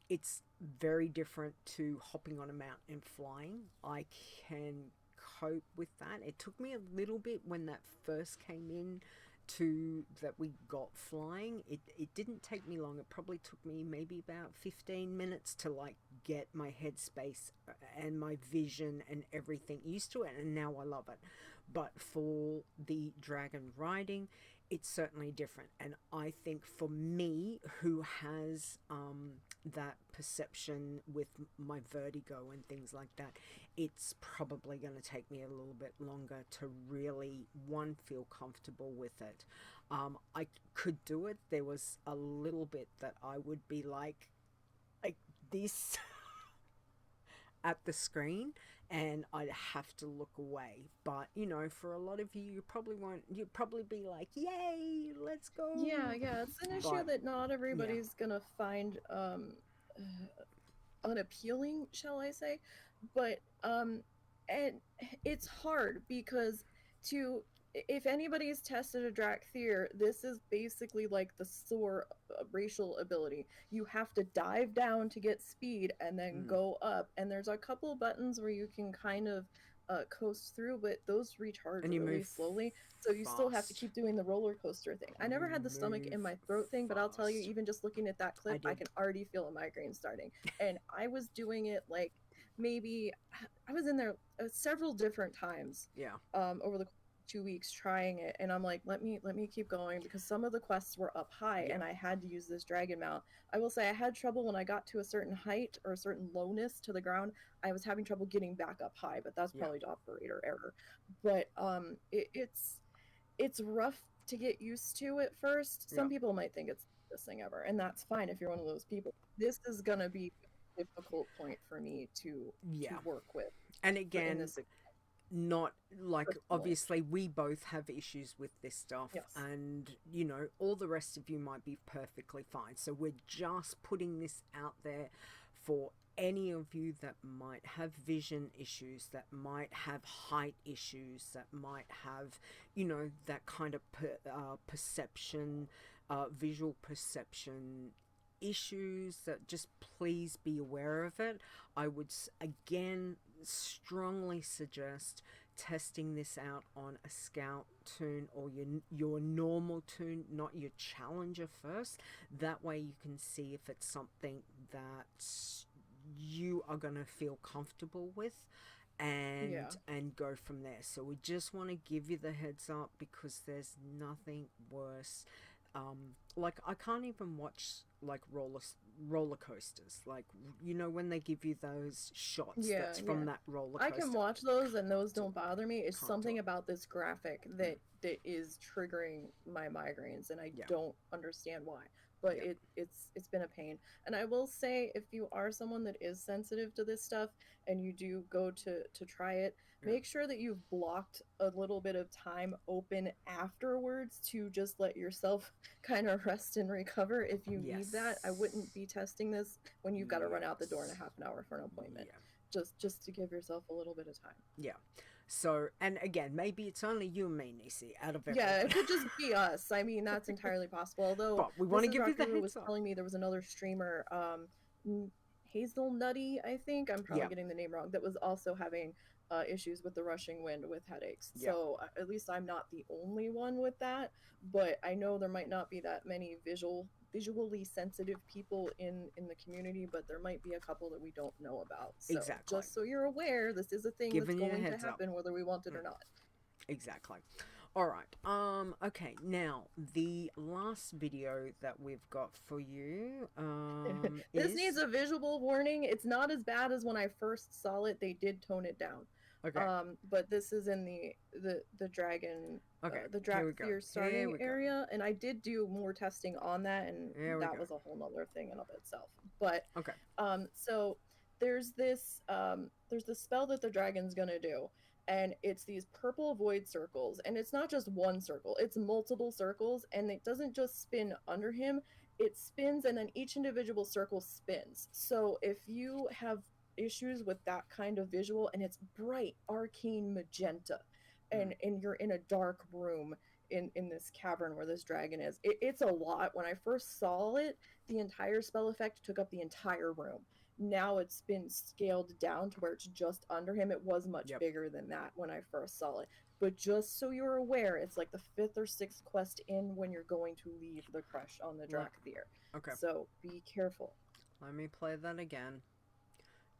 It's very different to hopping on a mount and flying. I can cope with that. It took me a little bit when that first came in to that we got flying. It didn't take me long. It probably took me maybe about 15 minutes to like get my headspace and my vision and everything used to it, and now I love it. But for the dragon riding, it's certainly different, and I think for me, who has that perception with my vertigo and things like that, it's probably going to take me a little bit longer to really, one, feel comfortable with it. I could do it. There was a little bit that I would be like this at the screen, and I'd have to look away. But, you know, for a lot of you, you probably won't. You'd probably be like, yay, let's go. Yeah, it's an issue that not everybody's gonna find unappealing, shall I say. But and it's hard because if anybody's tested a Drakthir, this is basically like the Soar racial ability. You have to dive down to get speed and then go up. And there's a couple buttons where you can kind of coast through, but those recharge really slowly. So you still have to keep doing the roller coaster thing. I never had the stomach in my throat thing, but I'll tell you, even just looking at that clip, I can already feel a migraine starting. And I was doing it like maybe, I was in there several different times over the 2 weeks trying it, and I'm like, let me keep going, because some of the quests were up high and I had to use this dragon mount. I will say I had trouble when I got to a certain height or a certain lowness to the ground. I was having trouble getting back up high, but that's probably operator error. But it's rough to get used to at first. Some people might think it's the best thing ever, and that's fine if you're one of those people. This is gonna be a difficult point for me to work with. And again, not like, obviously we both have issues with this stuff, and you know, all the rest of you might be perfectly fine. So we're just putting this out there for any of you that might have vision issues, that might have height issues, that might have, you know, that kind of perception, visual perception issues, that just please be aware of it. I would again strongly suggest testing this out on a scout toon or your normal toon, not your challenger first. That way you can see if it's something that you are going to feel comfortable with, and go from there. So we just want to give you the heads up, because there's nothing worse. Like, I can't even watch like roller coasters, like when they give you those shots Yeah, that's from yeah. that roller I coaster. can watch those and those don't bother me. It's Can't something do it. about this graphic that is triggering my migraines, and I Yeah. don't understand why. But Yeah. it's been a pain. And I will say, if you are someone that is sensitive to this stuff and you do go to try it, Yeah. make sure that you've blocked a little bit of time open afterwards to just let yourself kind of rest and recover if you need that. I wouldn't be testing this when you've got to run out the door in a half an hour for an appointment. Yeah. Just to give yourself a little bit of time. Yeah. So, and again, maybe it's only you and me, Nisey, out of everyone. Yeah, it could just be us. I mean, that's entirely possible. Although, but we want to give you the Who was heads up. telling me there was another streamer, Hazel Nutty, I think. I'm probably getting the name wrong. That was also having issues with the rushing wind with headaches. Yeah. So at least I'm not the only one with that. But I know there might not be that many visually sensitive people in the community, but there might be a couple that we don't know about. So Exactly. just so you're aware, this is a thing Giving you a that's going to heads up. happen whether we want it or not. Exactly. All right. Okay. Now, the last video that we've got for you This needs a visual warning. It's not as bad as when I first saw it. They did tone it down. Okay. But this is in the dragon, the Drakthir starting area, and I did do more testing on that, and that was a whole nother thing in of itself. But okay. So there's this spell that the dragon's gonna do, and it's these purple void circles, and it's not just one circle, it's multiple circles, and it doesn't just spin under him, it spins, and then each individual circle spins. So if you have issues with that kind of visual, and it's bright arcane magenta, and you're in a dark room in this cavern where this dragon is, it's a lot. When I first saw it, the entire spell effect took up the entire room. Now it's been scaled down to where it's just under him. It was much bigger than that when I first saw it. But just so you're aware, it's like the 5th or 6th quest in when you're going to leave the crush on the Drakthir. Okay. So be careful. Let me play that again,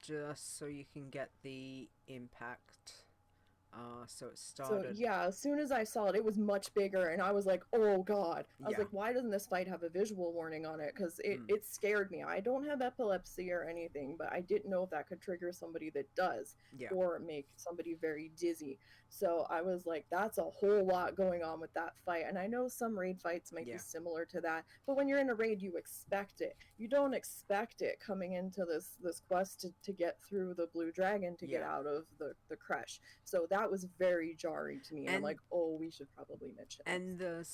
just so you can get the impact. So it started. So yeah, as soon as I saw it, it was much bigger, and I was like, oh god. I was like, why doesn't this fight have a visual warning on it? Because it scared me. I don't have epilepsy or anything, but I didn't know if that could trigger somebody that does, or make somebody very dizzy. So I was like, that's a whole lot going on with that fight. And I know some raid fights might be similar to that, but when you're in a raid, you expect it. You don't expect it coming into this quest to get through the blue dragon to get out of the crush. So that was very jarring to me, and I'm like, oh, we should probably mention and the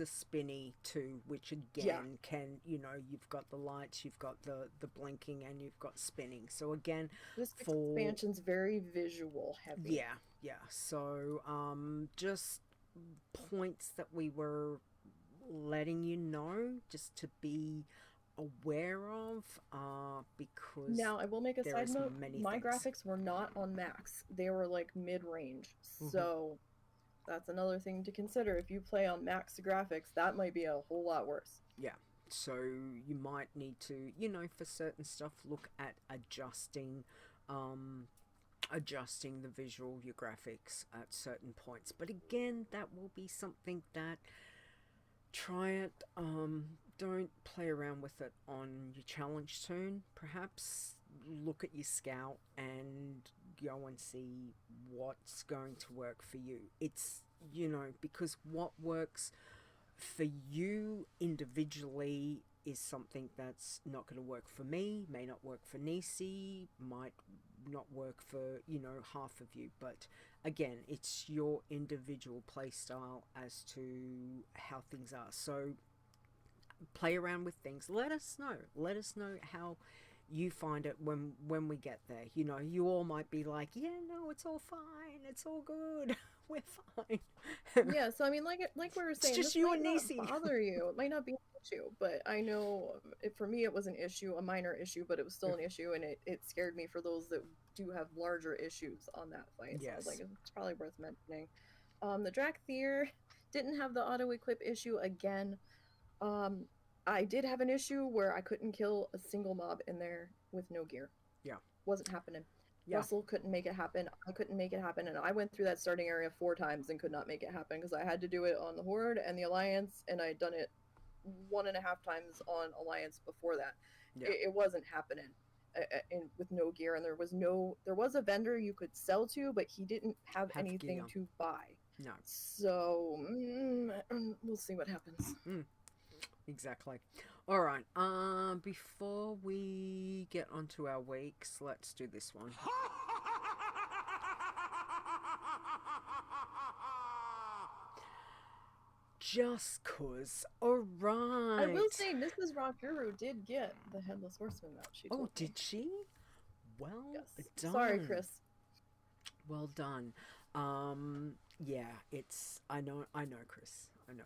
spinny too, which again can, you've got the lights, you've got the blinking, and you've got spinning. So again, this expansion's very visual heavy. So just points that we were letting you know, just to be aware of, because now I will make a side note, my graphics were not on max, they were like mid-range, so that's another thing to consider. If you play on max graphics, that might be a whole lot worse. So you might need to, for certain stuff, look at adjusting the visual, your graphics at certain points. But again, that will be something that, try it, don't play around with it on your challenge tune. Perhaps look at your scout and go and see what's going to work for you. It's, because what works for you individually is something that's not going to work for me, may not work for Nisey, might not work for, half of you. But again, it's your individual playstyle as to how things are. So play around with things. Let us know how you find it when we get there. You all might be like, yeah, no, it's all fine, it's all good, we're fine. Yeah, so I mean, like we were saying, it's just this you might and not Nisey. bother you. It might not be an issue, but I know for me it was an issue, a minor issue, but it was still an issue, and it scared me for those that do have larger issues on that fight. So I was like, it's probably worth mentioning. The Drakthir didn't have the auto equip issue again. I did have an issue where I couldn't kill a single mob in there with no gear. Wasn't happening. Russell couldn't make it happen. I couldn't make it happen, and I went through that starting area 4 times and could not make it happen because I had to do it on the Horde and the Alliance, and I'd done it 1.5 times on Alliance before that. Yeah. It wasn't happening with no gear, and there was a vendor you could sell to, but he didn't have anything gear. to buy. No. So we'll see what happens. Exactly. All right. Before we get onto our weeks, let's do this one. Just cause. All right. I will say, Mrs. Rockuru did get the Headless Horseman mount. She told me. Did she? Well Yes. done. Sorry, Chris. Well done. Yeah, it's. I know, Chris. I know.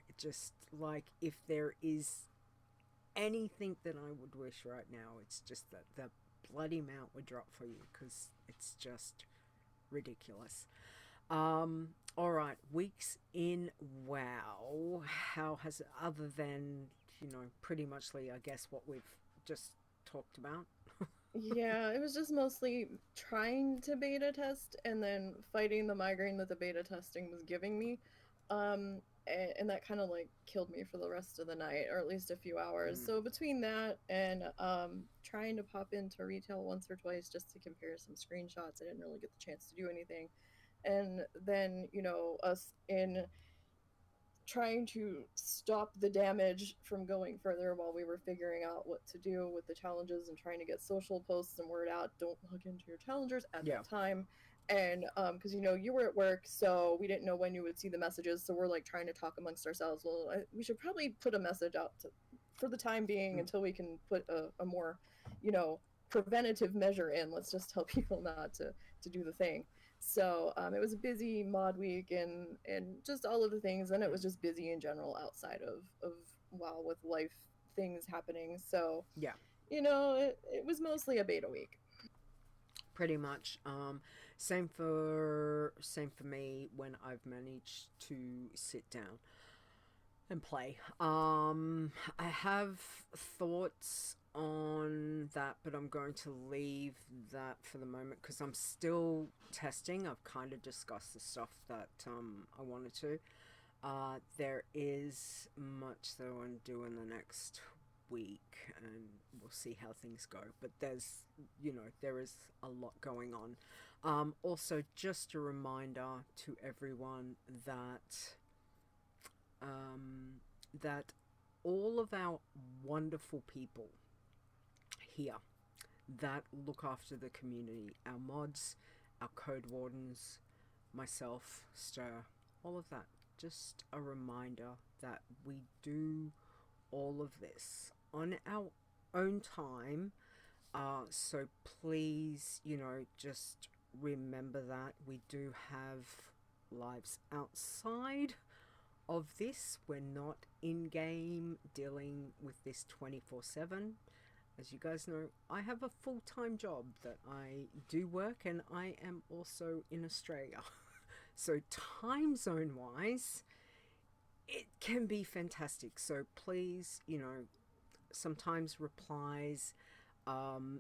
It just, like, if there is anything that I would wish right now, it's just that the bloody mount would drop for you, because it's just ridiculous. Alright, weeks in WoW. How has it, other than, pretty muchly, I guess, what we've just talked about? Yeah, it was just mostly trying to beta test and then fighting the migraine that the beta testing was giving me. And that kind of like killed me for the rest of the night, or at least a few hours. So between that and trying to pop into retail once or twice just to compare some screenshots, I didn't really get the chance to do anything. And then, us in trying to stop the damage from going further while we were figuring out what to do with the challenges and trying to get social posts and word out, don't log into your challengers at that time. And because you were at work, so we didn't know when you would see the messages, so we're like trying to talk amongst ourselves. Well, we should probably put a message out for the time being until we can put a more preventative measure in. Let's just tell people not to do the thing. So it was a busy mod week and just all of the things, and it was just busy in general outside of WoW with life things happening. So yeah, it was mostly a beta week. Pretty much. Same for me when I've managed to sit down and play. I have thoughts on that, but I'm going to leave that for the moment because I'm still testing. I've kind of discussed the stuff that I wanted to. There is much that I want to do in the next week, and we'll see how things go, but there is a lot going on. Also, just a reminder to everyone that that all of our wonderful people here that look after the community, our mods, our code wardens, myself, Stir, all of that, just a reminder that we do all of this on our own time, so please, just remember that we do have lives outside of this. We're not in-game dealing with this 24/7. As you guys know, I have a full-time job that I do work, and I am also in Australia. So time zone wise, it can be fantastic. So please, sometimes replies,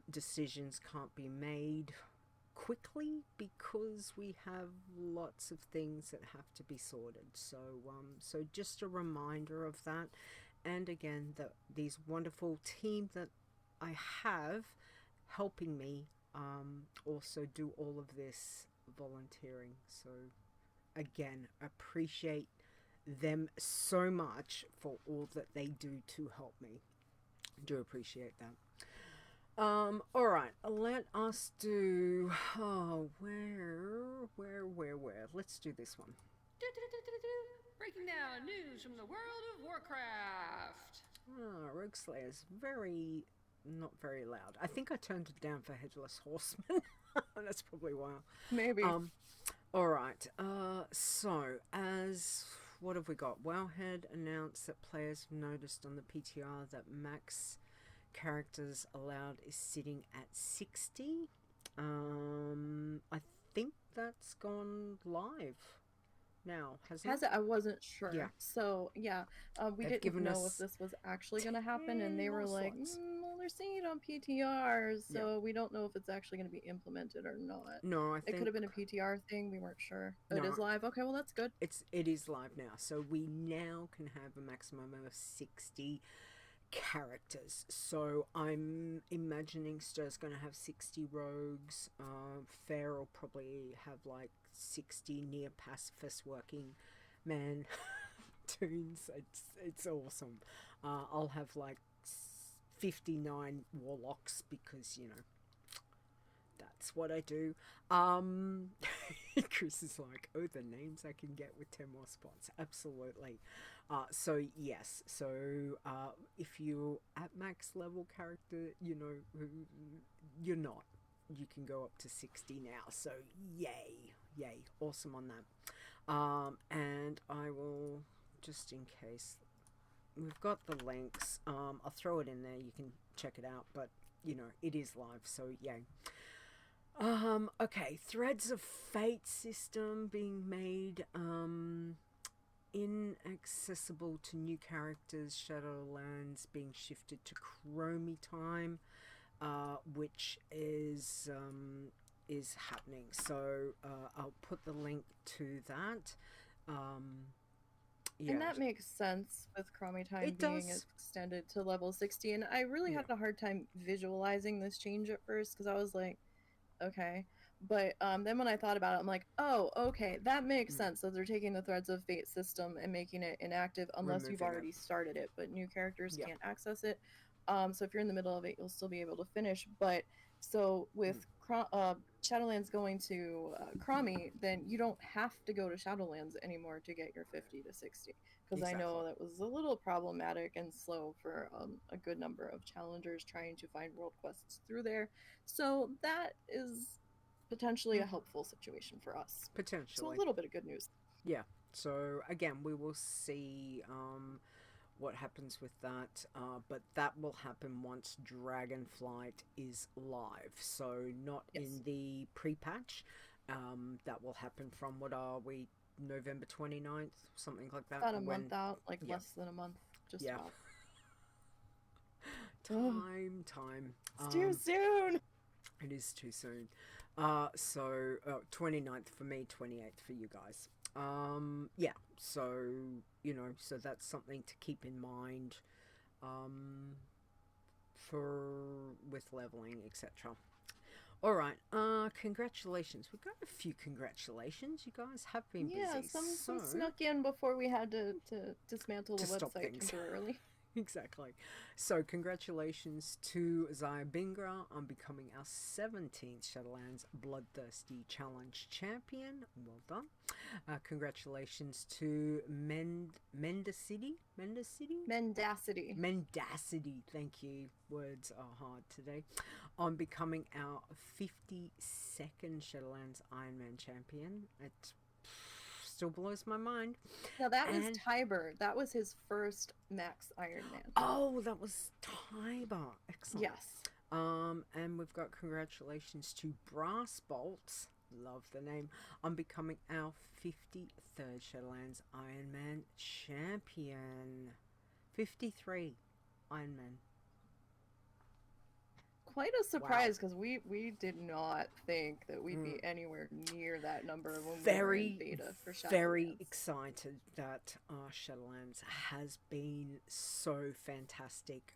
decisions can't be made quickly because we have lots of things that have to be sorted. So so just a reminder of that. And again, these wonderful team that I have helping me also do all of this volunteering. So again, appreciate them so much for all that they do to help me. Do appreciate that. Alright, let us do where let's do this one. Breaking down news from the world of Warcraft. Rogue Slayer's not very loud. I think I turned it down for Headless Horseman. That's probably why. Maybe. Alright, so as what have we got? WoWHead announced that players have noticed on the PTR that max characters allowed is sitting at 60. I think that's gone live. now, hasn't Has it? I wasn't sure. Yeah. So yeah, we They've didn't given know us if this was actually going to happen, and they 10 were more like, slots. well, they're saying it on PTR, Yeah. so we don't know if it's actually going to be implemented or not. No, I It think could have been a PTR thing. We weren't sure. Oh, it No. is live. Okay, well that's good. it is live now, so we now can have a maximum of 60 characters. So I'm imagining Stir's going to have 60 rogues. Fair will probably have like 60 near pacifist working man toons. It's awesome. I'll have like 59 warlocks because that's what I do. Chris is like, oh, the names I can get with 10 more spots. Absolutely. So yes, so if you're at max level character, you're not. You can go up to 60 now. So yay, awesome on that. And I will, just in case, we've got the links. I'll throw it in there. You can check it out. But it is live. So yay. Okay, Threads of Fate system being made inaccessible to new characters. Shadowlands being shifted to Chromie time, which is happening. So I'll put the link to that. Yeah. And that makes sense with Chromie time It being does. extended to level 60. And I really had a hard time visualizing this change at first because I was like, okay. But then when I thought about it, I'm like, oh, okay, that makes sense. So they're taking the Threads of Fate system and making it inactive unless you've Removing already started it, but new characters Yeah. can't access it. So if you're in the middle of it, you'll still be able to finish. But so with Shadowlands going to Chromie, then you don't have to go to Shadowlands anymore to get your 50 to 60. Because I know that was a little problematic and slow for a good number of challengers trying to find world quests through there. So that is potentially a helpful situation for us. Potentially. So a little bit of good news. Yeah. So again, we will see what happens with that, but that will happen once Dragonflight is live. So not in the pre-patch. That will happen from, what are we, November 29th, something like that. About a month out, like less than a month, just about. Time. It's too soon. It is too soon. So 29th for me, 28th for you guys. Yeah, so so that's something to keep in mind with leveling, etc. All right, congratulations. We've got a few congratulations. You guys have been busy. Yeah, some snuck in before we had to dismantle the stop website things. temporarily. Exactly. So congratulations to Xayabingra on becoming our 17th Shadowlands Blood Thirsty Challenge champion. Well done. Congratulations to Mendacity. Mendacity. Thank you. Words are hard today. On becoming our 52nd Shadowlands Iron Man champion. It still blows my mind. Now that was Tiber. That was his first max Iron Man. Oh, that was Tiber. Excellent. Yes. And we've got congratulations to Brassbolts. Love the name. On becoming our 53rd Shadowlands Iron Man champion. 53 Iron Man. Quite a surprise because we did not think that we'd be anywhere near that number when we were in beta for Shadowlands. Very excited that Shadowlands has been so fantastic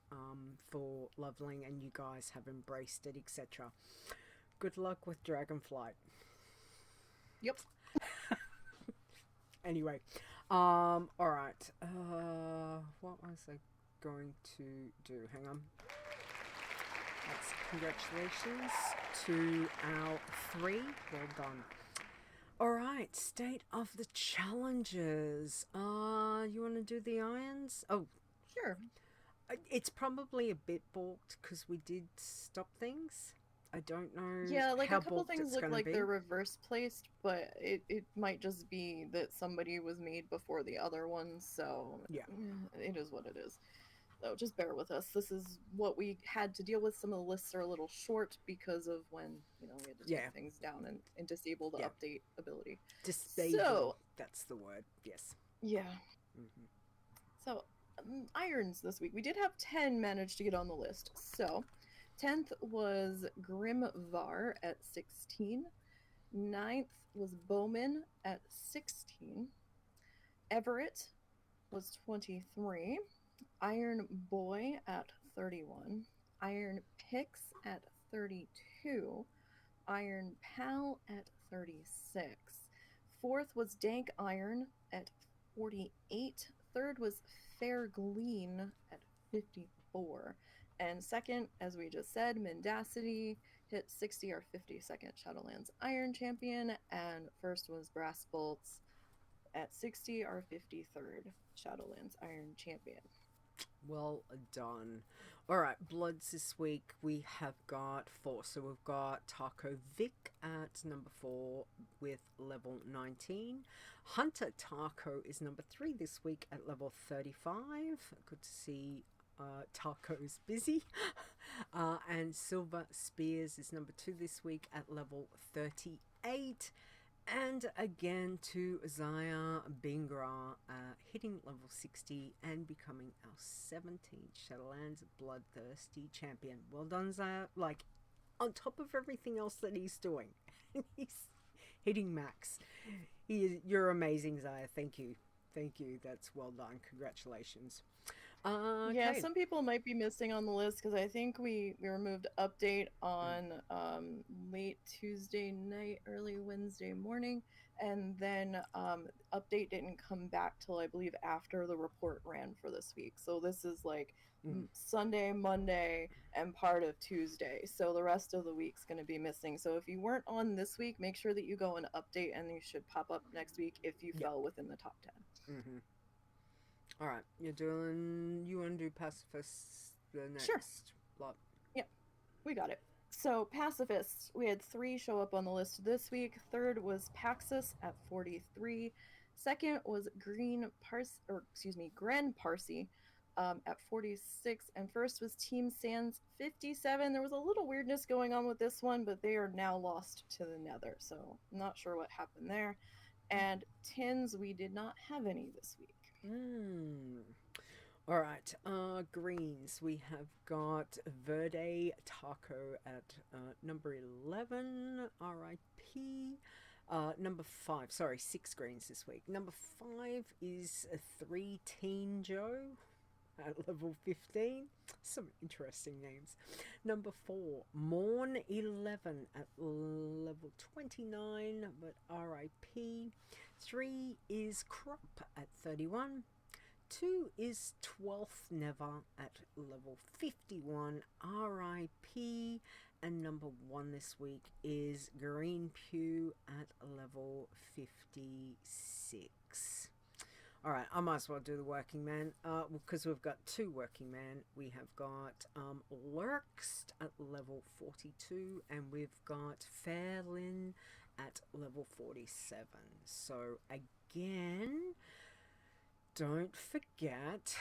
for leveling, and you guys have embraced it, etc. Good luck with Dragonflight. Yep. Anyway, all right. What was I going to do? Hang on. That's congratulations to our 3. Well done. All right, state of the challenges. You want to do the irons? Oh, sure. It's probably a bit balked because we did stop things. I don't know. Yeah, like how a couple things look like be. they're reverse placed, but it might just be that somebody was made before the other one, so yeah, it is what it is. though. Just bear with us. This is what we had to deal with. Some of the lists are a little short because of when, we had to take things down and disable the update ability. Disable. So, that's the word. Yes. Yeah. Mm-hmm. So, irons this week. We did have 10 managed to get on the list. So, 10th was Grimvar at 16. 9th was Bowman at 16. Everett was 23. Iron Boy at 31. Iron Pix at 32. Iron Pal at 36. 4th was Dank Iron at 48. 3rd was Fair Glean at 54. And 2nd, as we just said, Mendacity hit 60, our 52nd Shadowlands Iron Champion. And 1st was Brassbolts at 60, our 53rd Shadowlands Iron Champion. Well done. All right, Bloods this week. We have got 4. So we've got Taco Vic at number 4 with level 19. Hunter Taco is number 3 this week at level 35. Good to see Taco's busy. And Silver Spears is number 2 this week at level 38. And again to Xayabingra, hitting level 60 and becoming our 17th Shadowlands Blood Thirsty champion. Well done, Zaya. Like, on top of everything else that he's doing, he's hitting max. You're amazing, Zaya. Thank you. Thank you. That's well done. Congratulations. Okay. Yeah, some people might be missing on the list because I think we removed update on late Tuesday night, early Wednesday morning, and then update didn't come back till I believe after the report ran for this week. So this is like Sunday, Monday, and part of Tuesday. So the rest of the week's going to be missing. So if you weren't on this week, make sure that you go and update, and you should pop up next week if you fell within the top 10. Mm-hmm. All right, you want to do Pacifist the next lot? Yep, we got it. So Pacifists, we had 3 show up on the list this week. 3rd was Paxus at 43. 2nd was Gren Parsi at 46. And 1st was Team Sans 57. There was a little weirdness going on with this one, but they are now lost to the Nether. So I'm not sure what happened there. And Tins, we did not have any this week. All right, greens. We have got Verde Taco at number 11, RIP. Number 5, sorry, 6 greens this week. Number 5 is 3 Teen Joe at level 15. Some interesting names. Number 4, Morn 11 at level 29, but RIP. 3 is Crop at 31. 2 is 12th Never at level 51, RIP. And number 1 this week is Green Pew at level 56. Alright, I might as well do the working man, because we've got 2 working men. We have got Lurkst at level 42, and we've got Fairlin at level 47. So again, don't forget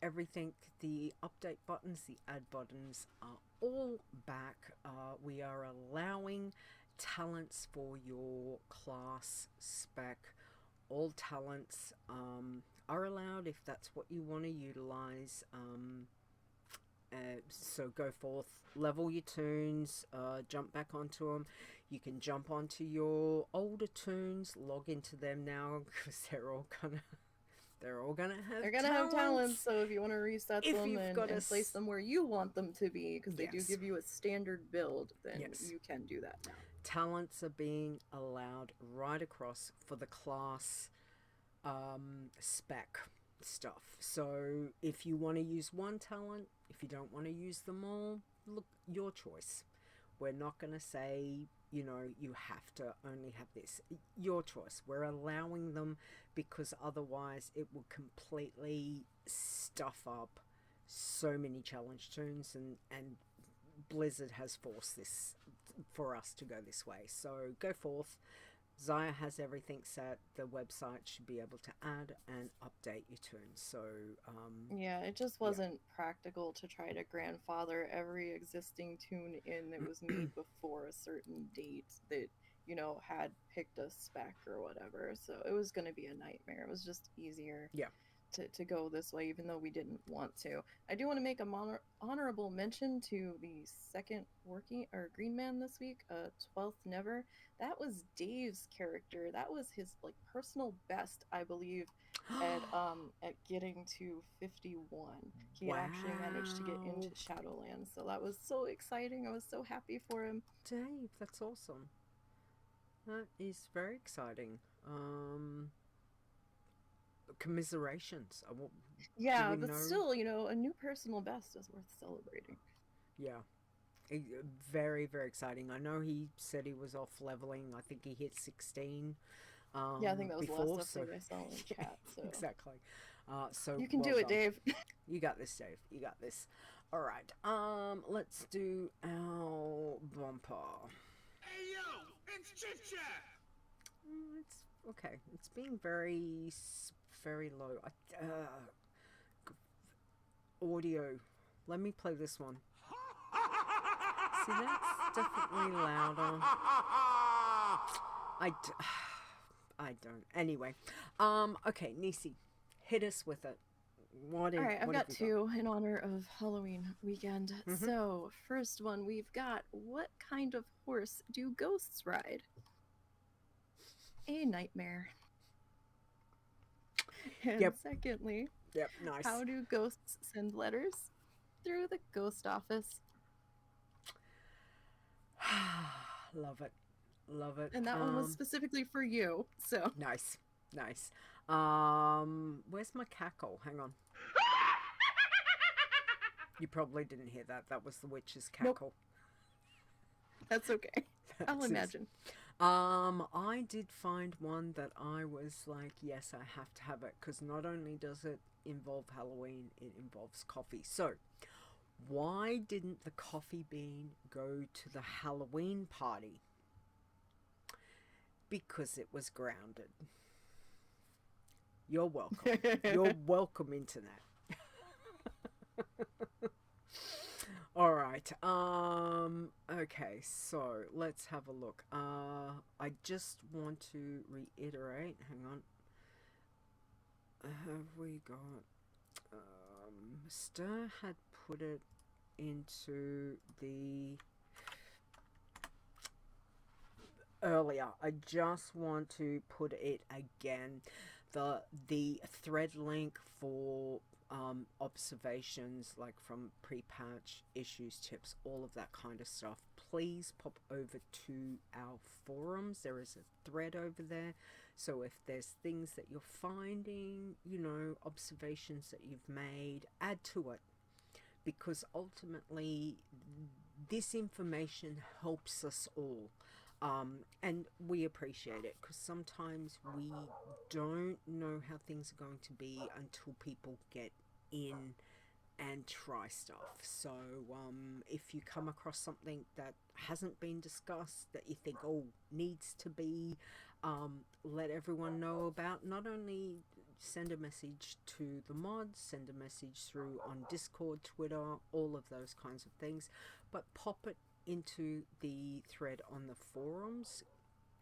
everything, the update buttons, the add buttons are all back. We are allowing talents for your class spec. All talents are allowed if that's what you want to utilize. So go forth, level your toons, jump back onto them. You can jump onto your older toons, log into them now, because they're all gonna have talents. So if you want to reset if them and place them where you want them to be, because they do give you a standard build, then you can do that now. Talents are being allowed right across for the class spec stuff. So if you want to use one talent, if you don't want to use them all, look, your choice. We're not going to say, you have to only have this. Your choice. We're allowing them because otherwise it will completely stuff up so many challenge toons, and Blizzard has forced this for us to go this way. So go forth, Xayah has everything set. The website should be able to add and update your tunes. So, Yeah, it just wasn't practical to try to grandfather every existing tune in that was made before a certain date that, you know, had picked a spec or whatever. So it was going to be a nightmare. It was just easier yeah. to go this way, even though we didn't want to. I do want to make a honorable mention to the second working or green man this week, 12th Never. That was Dave's character. That was his like personal best, I believe, at getting to 51. He had actually managed to get into Wow. Shadowlands, so that was so exciting. I was so happy for him. Dave, that's awesome. That is very exciting. Commiserations. Yeah, we but know? still, you know, a new personal best is worth celebrating. Yeah. Very, very exciting. I know he said he was off leveling. I think he hit 16. Yeah, I think that was before, the last so update I saw in chat. So exactly. So you can well do it, done. Dave. You got this, Dave. You got this. All right. Let's do our bumper. Hey yo, it's Chit Chat! It's okay. It's being very, very low. Audio. Let me play this one. See, that's definitely louder. I don't. Anyway, okay, Nisey, hit us with it. All right, I've got you two in honor of Halloween weekend. Mhm. So, first one, we've got what kind of horse do ghosts ride? A nightmare. And Yep. secondly, Yep, nice. how do ghosts send letters? Through the ghost office. Love it. Love it. And that one was specifically for you, so. Nice. Nice. Where's my cackle? Hang on. You probably didn't hear that. That was the witch's cackle. Nope. That's okay. I'll That's it. imagine. I did find one that I was like, yes, I have to have it, because not only does it involve Halloween, it involves coffee. So, why didn't the coffee bean go to the Halloween party? Because it was grounded. You're welcome. You're welcome, Internet. All right. Okay, so let's have a look. I just want to reiterate. Hang on. Have we got? Stir had put it into the earlier. I just want to put it again. The thread link for observations, like from pre-patch issues, tips, all of that kind of stuff, please pop over to our forums. There is a thread over there, so if there's things that you're finding, you know, observations that you've made, add to it, because ultimately this information helps us all. And we appreciate it, because sometimes we don't know how things are going to be until people get in and try stuff. So if you come across something that hasn't been discussed, that you think, oh, needs to be, let everyone know about. Not only send a message to the mods, send a message through on Discord, Twitter, all of those kinds of things, but pop it into the thread on the forums,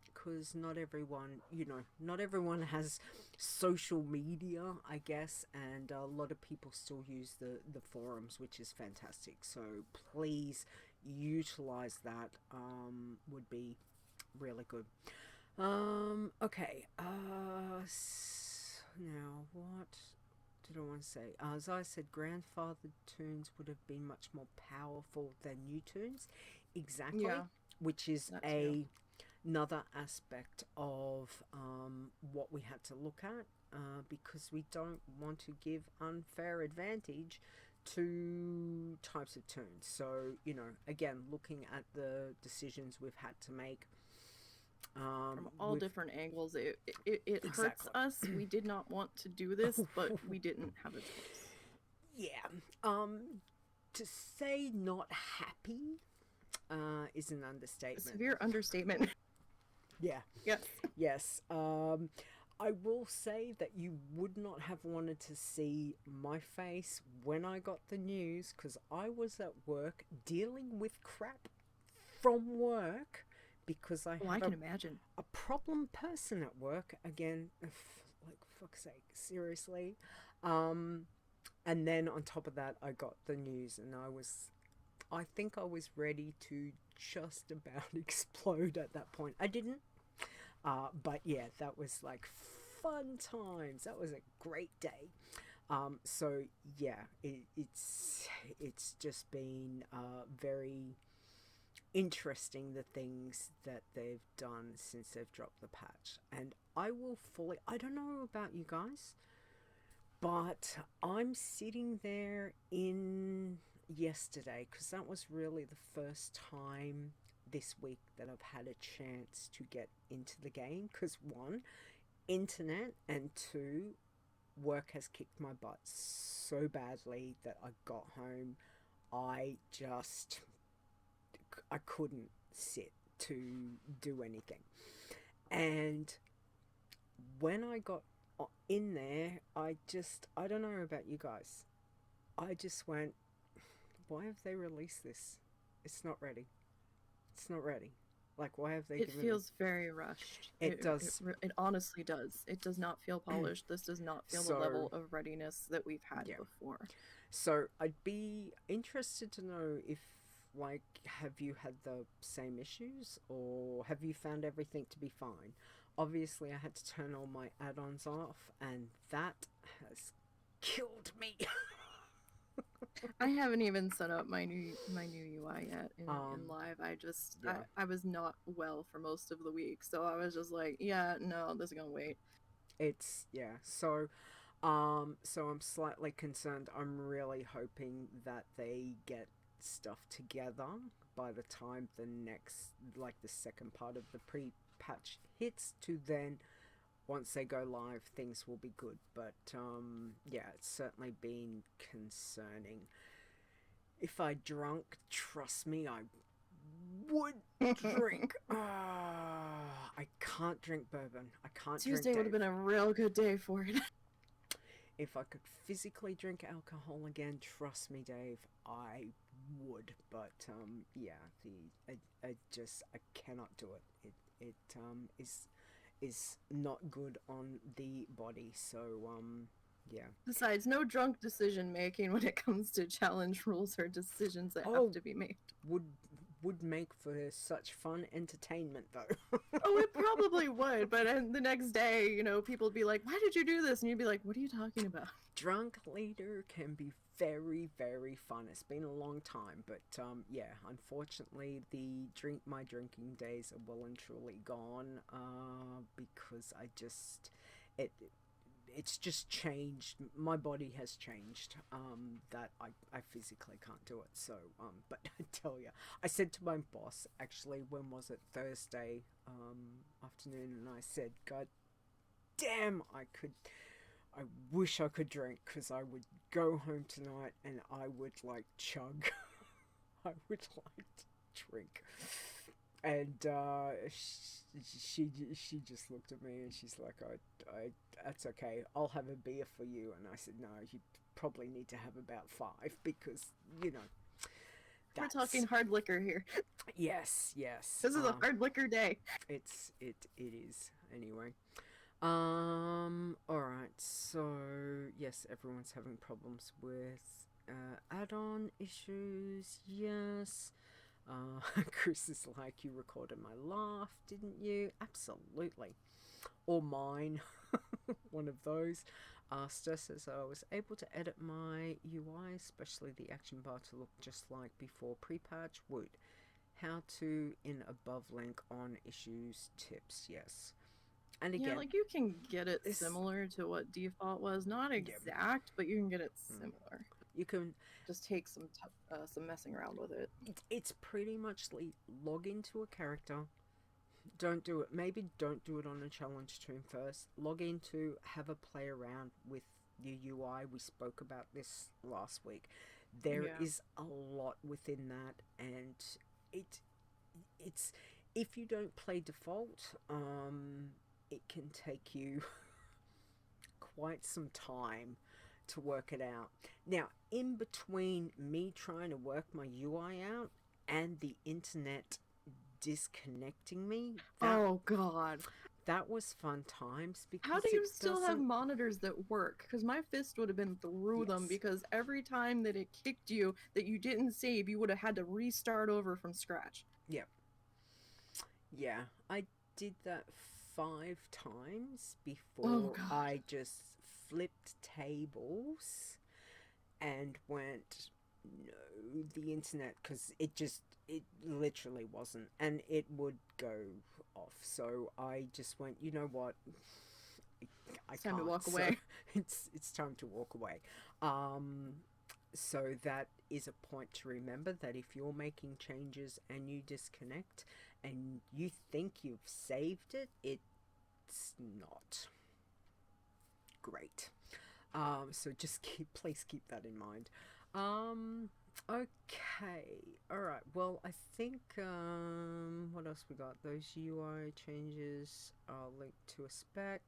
because not everyone, you know, not everyone has social media, I guess, and a lot of people still use the forums, which is fantastic. So please utilize that. Would be really good. Okay. Now what did I want to say? As I said, grandfathered tunes would have been much more powerful than new tunes. Exactly. Yeah, which is another aspect of what we had to look at, because we don't want to give unfair advantage to types of tunes. So, you know, again, looking at the decisions we've had to make. from all different angles. It hurts Exactly. us. We did not want to do this, but we didn't have a choice. Yeah. To say not happy is an A understatement. severe understatement. Yeah. Yes. Yes. I will say that you would not have wanted to see my face when I got the news, because I was at work dealing with crap from work because I Oh, I had can imagine. a problem person at work again. Like, fuck's sake, seriously. And then on top of that, I got the news, and I think I was ready to just about explode at that point. I didn't. But yeah, that was like fun times. That was a great day. So yeah, it's just been very interesting, the things that they've done since they've dropped the patch. And I don't know about you guys, but I'm sitting there in yesterday, because that was really the first time this week that I've had a chance to get into the game, because one, internet, and two, work has kicked my butt so badly that I got home. I couldn't sit to do anything. And when I got in there, I don't know about you guys, I just went, why have they released this? It's not ready. It's not ready. Like, why have they It given feels very rushed. It does. It honestly does. It does not feel polished. This does not feel So- the level of readiness that we've had Yeah. before. So I'd be interested to know if, like, have you had the same issues, or have you found everything to be fine? Obviously, I had to turn all my add-ons off, and that has killed me. I haven't even set up my new UI yet in live. Yeah. I was not well for most of the week, so I was just like, yeah, no, this is gonna wait. So so I'm slightly concerned. I'm really hoping that they get stuff together by the time the next, like, the second part of the pre-patch hits, to then, once they go live, things will be good. But yeah, it's certainly been concerning. If I drunk, trust me, I would drink. I can't drink bourbon. I can't Tuesday drink would have been a real good day for it. If I could physically drink alcohol again, trust me, Dave, I would. But yeah, I cannot do it. It is not good on the body. So yeah. Besides, no drunk decision making when it comes to challenge rules or decisions that Oh. have to be made. Would make for such fun entertainment, though. Oh, it probably would, but the next day, you know, people would be like, why did you do this? And you'd be like, what are you talking about? Drunk leader can be very, very fun. It's been a long time, but yeah, unfortunately, my drinking days are well and truly gone, because it's just changed. My body has changed, that I physically can't do it. So but I tell you, I said to my boss, actually, when was it, Thursday afternoon, and I said, God damn, I wish I could drink, because I would go home tonight and I would, like, chug. I would like to drink. And she just looked at me and she's like, I that's okay, I'll have a beer for you. And I said, no, you probably need to have about 5, because, you know, We're talking hard liquor here. Yes. This is a hard liquor day. It is anyway. Alright, so yes, everyone's having problems with add-on issues. Yes. Chris is like, you recorded my laugh, didn't you? Absolutely. Or mine. One of those. Stir says, I was able to edit my UI, especially the action bar, to look just like before pre-patch. Would. How to in above link on issues tips. Yes. And again, Yeah, like, you can get it similar to what default was. Not exact, but you can get it similar. You can just take some messing around with it. It's pretty much log into a character. Don't do it. Maybe don't do it on a challenge stream first. Log into, have a play around with your UI. We spoke about this last week. There is a lot within that, and if you don't play default, it can take you quite some time to work it out. Now, in between me trying to work my UI out and the internet disconnecting me, Oh God. that was fun times because How do you it still have doesn't- monitors that work? Because my fist would have been through them, Yes. because every time that it kicked you that you didn't save, you would have had to restart over from scratch. Yeah, I did that 5 times Oh, before God. I just flipped tables and went, no, the internet, because it literally wasn't, and it would go off. So I just went, you know what? I It's time to can't, walk so away. it's time to walk away. So that is a point to remember, that if you're making changes and you disconnect and you think you've saved it, it's not great. So just please keep that in mind. Okay, alright, well, I think, what else we got? Those UI changes are linked to a spec.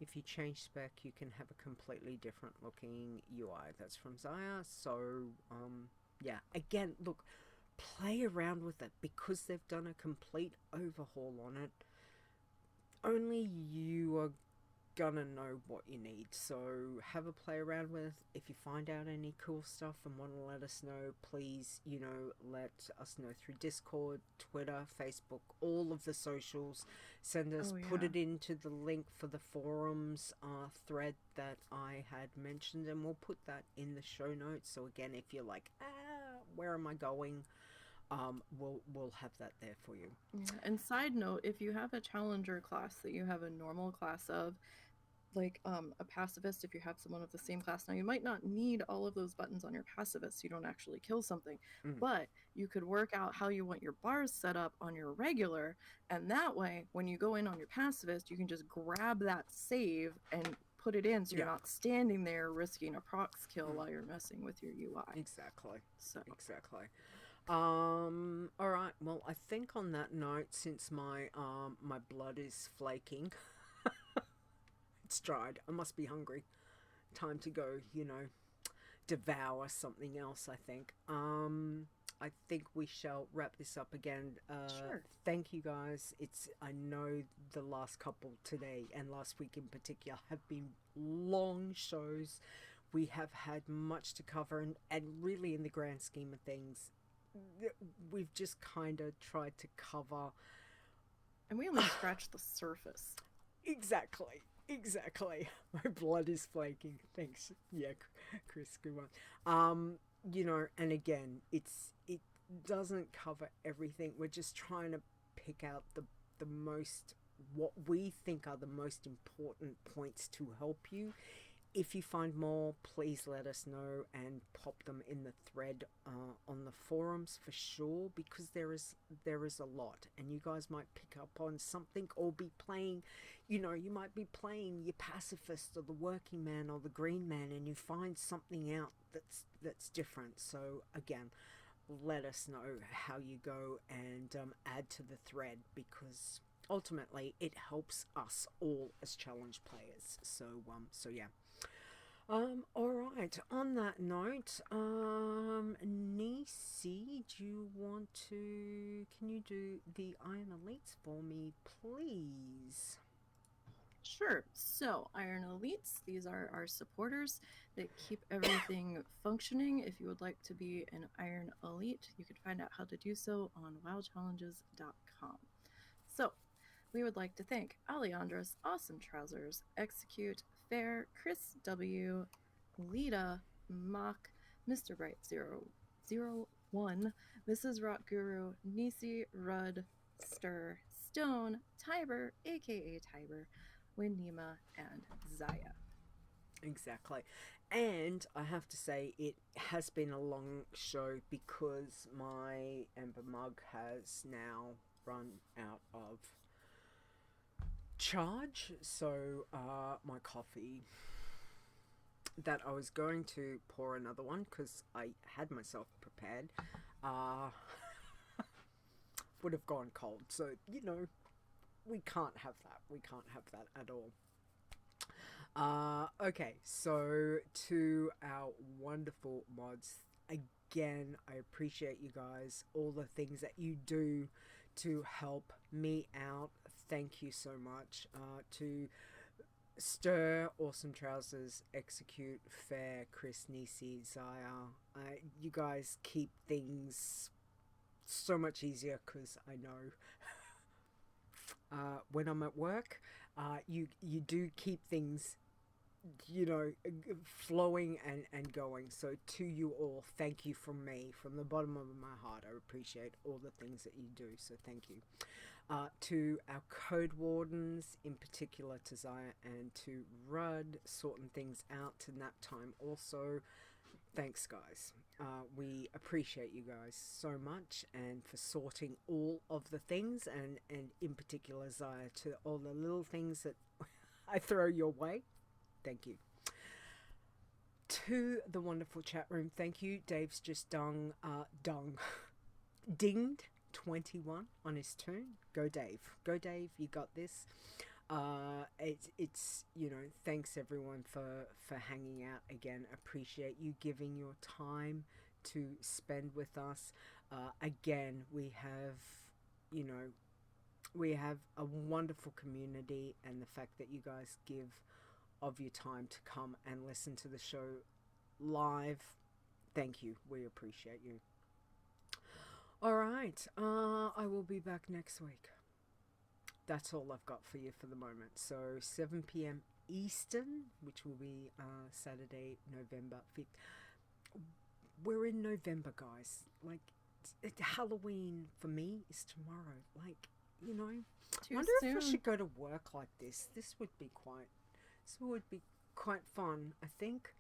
If you change spec, you can have a completely different looking UI. That's from Xayah. So, yeah, again, look, play around with it, because they've done a complete overhaul on it. Only you are gonna know what you need, so have a play around with. If you find out any cool stuff and want to let us know, please, let us know through Discord, Twitter, Facebook, all of the socials. Send us, put yeah. it into the link for the forums thread that I had mentioned, and we'll put that in the show notes. So again, if you're like, where am I going, we'll have that there for you. Yeah. And side note, if you have a challenger class that you have a normal class of, like a pacifist, if you have someone of the same class, now you might not need all of those buttons on your pacifist, so you don't actually kill something, but you could work out how you want your bars set up on your regular, and that way when you go in on your pacifist, you can just grab that save and put it in, so you're not standing there risking a prox kill while you're messing with your UI. Exactly. So Exactly. Alright, well, I think on that note, since my my blood is flaking, it's dried, I must be hungry. Time to go, devour something else, I think. I think we shall wrap this up again. Sure. Thank you guys. I know the last couple today and last week in particular have been long shows. We have had much to cover, and really in the grand scheme of things, we've just kind of tried to cover. And we only scratched the surface. Exactly. My blood is flaking. Thanks. Yeah, Chris, good one. And again, it doesn't cover everything. We're just trying to pick out the most, what we think are the most important points to help you. If you find more, please let us know and pop them in the thread on the forums for sure, because there is a lot, and you guys might pick up on something or be playing, you might be playing your pacifist or the working man or the green man, and you find something out that's different. So again, let us know how you go and add to the thread, because ultimately it helps us all as challenge players. So yeah. Alright, on that note, Nisey, can you do the Iron Elites for me, please? Sure. So, Iron Elites, these are our supporters that keep everything functioning. If you would like to be an Iron Elite, you can find out how to do so on wowchallenges.com. So, we would like to thank Alejandras, Awesome Trousers, Execute, Fair, Chris W, Lita, Mock, Mr. Bright 001, Mrs. Rock Guru, Nisey, Rudd, Stir, Stone, Tiber, aka Tiber, Windima, and Xayah. Exactly. And I have to say, it has been a long show because my Ember mug has now run out of charge. So my coffee, that I was going to pour another one because I had myself prepared, would have gone cold. So, you know, we can't have that. We can't have that at all. Okay, so to our wonderful mods, again, I appreciate you guys, all the things that you do to help me out. Thank you so much. To Stir, Awesome Trousers, Execute, Fair, Chris, Nisey, Zaya, you guys keep things so much easier, because I know when I'm at work, you do keep things, you know, flowing and going. So to you all, thank you from me, from the bottom of my heart. I appreciate all the things that you do, so thank you. To our code wardens, in particular to Zaya and to Rudd, sorting things out to nap time also. Thanks, guys. We appreciate you guys so much, and for sorting all of the things, and in particular Zaya, to all the little things that I throw your way. Thank you. To the wonderful chat room, thank you. Dave's just dinged 21 on his tune. Go Dave. Go Dave, you got this. It's you know, thanks everyone for hanging out again. Appreciate you giving your time to spend with us. Again, we have, you know, we have a wonderful community, and the fact that you guys give of your time to come and listen to the show live, thank you. We appreciate you. Alright, I will be back next week. That's all I've got for you for the moment. So 7 p.m. Eastern, which will be Saturday, November 5th. We're in November, guys. Like, Halloween for me is tomorrow. Like, you know, I wonder if I should go to work like this. This would be quite fun. I think